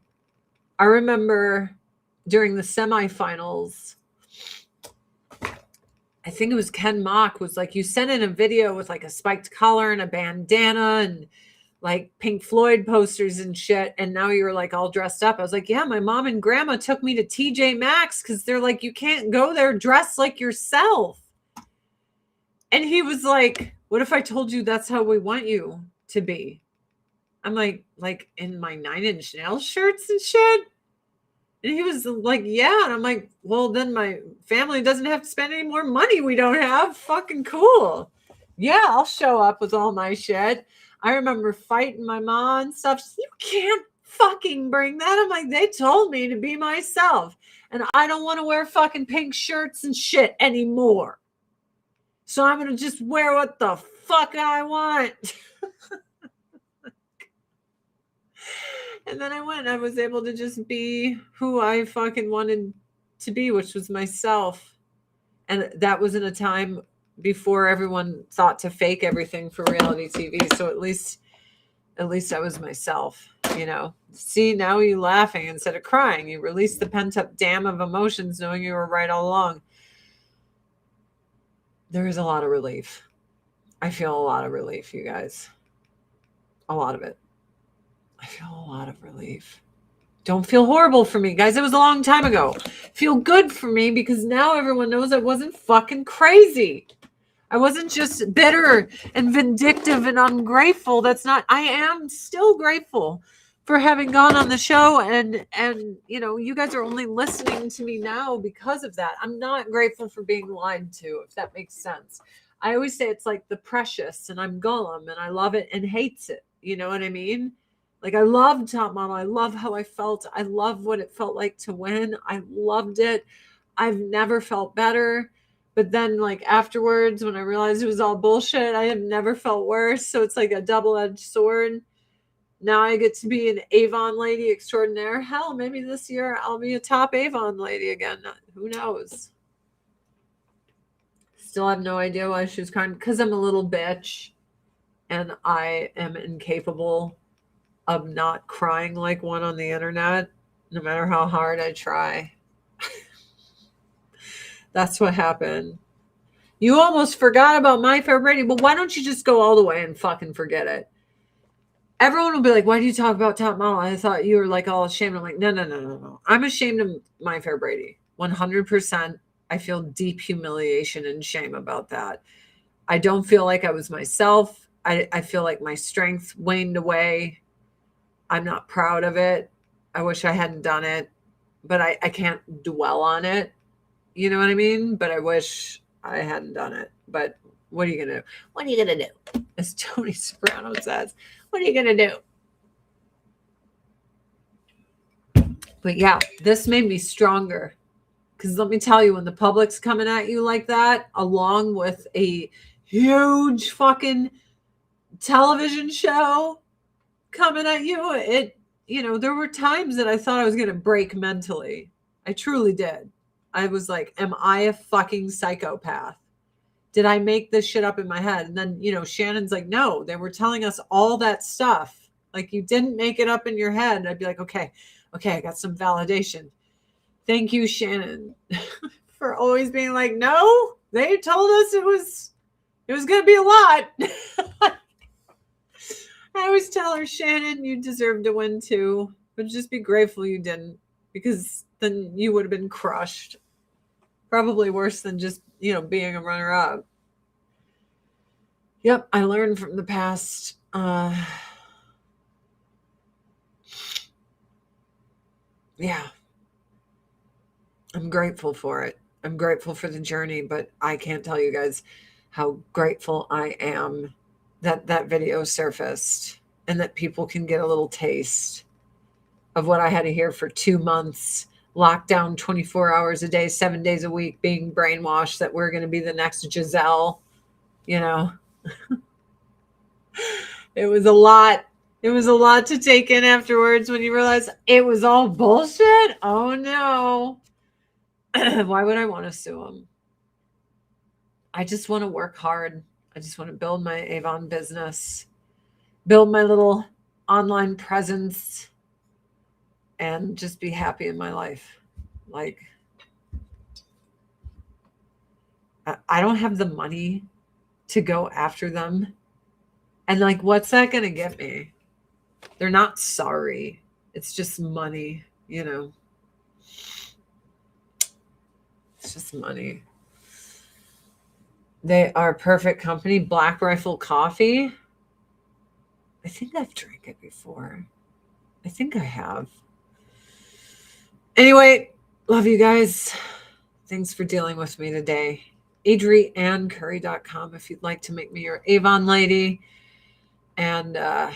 Speaker 1: I remember during the semifinals, I think it was Ken Mock was like, you sent in a video with like a spiked collar and a bandana and like Pink Floyd posters and shit. And now you're like all dressed up. I was like, yeah, my mom and grandma took me to TJ Maxx because they're like, you can't go there dressed like yourself. And he was like, what if I told you that's how we want you to be? I'm like in my 9-inch nail shirts and shit. And he was like, yeah. And I'm like, well, then my family doesn't have to spend any more money we don't have. Fucking cool. Yeah, I'll show up with all my shit. I remember fighting my mom and stuff. You can't fucking bring that. I'm like, they told me to be myself. And I don't want to wear fucking pink shirts and shit anymore. So I'm going to just wear what the fuck I want. And then I went. I was able to just be who I fucking wanted to be, which was myself. And that was in a time before everyone thought to fake everything for reality TV. So at least I was myself, you know. See, now you laughing instead of crying. You release the pent-up dam of emotions knowing you were right all along. There is a lot of relief. I feel a lot of relief, you guys. A lot of it. I feel a lot of relief. Don't feel horrible for me, guys. It was a long time ago. Feel good for me because now everyone knows I wasn't fucking crazy. I wasn't just bitter and vindictive and ungrateful. That's not, I am still grateful for having gone on the show and you know, you guys are only listening to me now because of that. I'm not grateful for being lied to, if that makes sense. I always say it's like the precious and I'm Gollum and I love it and hates it. You know what I mean? Like I loved Top Model. I love how I felt. I love what it felt like to win. I loved it. I've never felt better. But then like afterwards, when I realized it was all bullshit, I have never felt worse. So it's like a double-edged sword. Now I get to be an Avon lady extraordinaire. Hell, maybe this year I'll be a top Avon lady again. Who knows? Still have no idea why she was crying. Because I'm a little bitch. And I am incapable of not crying like one on the internet, no matter how hard I try. That's what happened. You almost forgot about My Fair Brady. Well, why don't you just go all the way and fucking forget it? Everyone will be like, why do you talk about Top Model? I thought you were like all ashamed. I'm like, no. I'm ashamed of My Fair Brady. 100%. I feel deep humiliation and shame about that. I don't feel like I was myself. I feel like my strength waned away. I'm not proud of it. I wish I hadn't done it, but I can't dwell on it. You know what I mean? But I wish I hadn't done it. But what are you going to do? What are you going to do? As Tony Soprano says, what are you going to do? But yeah, this made me stronger. Because let me tell you, when the public's coming at you like that, along with a huge fucking television show coming at you, there were times that I thought I was going to break mentally. I truly did. I was like, am I a fucking psychopath? Did I make this shit up in my head? And then, Shannon's like, no, they were telling us all that stuff. Like, you didn't make it up in your head. And I'd be like, okay, I got some validation. Thank you, Shannon, for always being like, no, they told us it was going to be a lot. I always tell her, Shannon, you deserve to win too, but just be grateful you didn't, because then you would have been crushed. Probably worse than just, being a runner-up. Yep, I learned from the past. Yeah. I'm grateful for it. I'm grateful for the journey, but I can't tell you guys how grateful I am that video surfaced and that people can get a little taste of what I had to hear for 2 months, locked down 24 hours a day, 7 days a week, being brainwashed that we're going to be the next Giselle. It was a lot. It was a lot to take in afterwards when you realize it was all bullshit. Oh no. Why would I want to sue them? I just want to work hard. I just want to build my Avon business, build my little online presence, and just be happy in my life. Like, I don't have the money to go after them. And like, what's that going to get me? They're not sorry. It's just money, you know. It's just money. They are perfect company. Black Rifle Coffee. I think I've drank it before. I think I have. Anyway, love you guys. Thanks for dealing with me today. AdrianneCurry.com if you'd like to make me your Avon lady. And there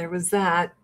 Speaker 1: was that.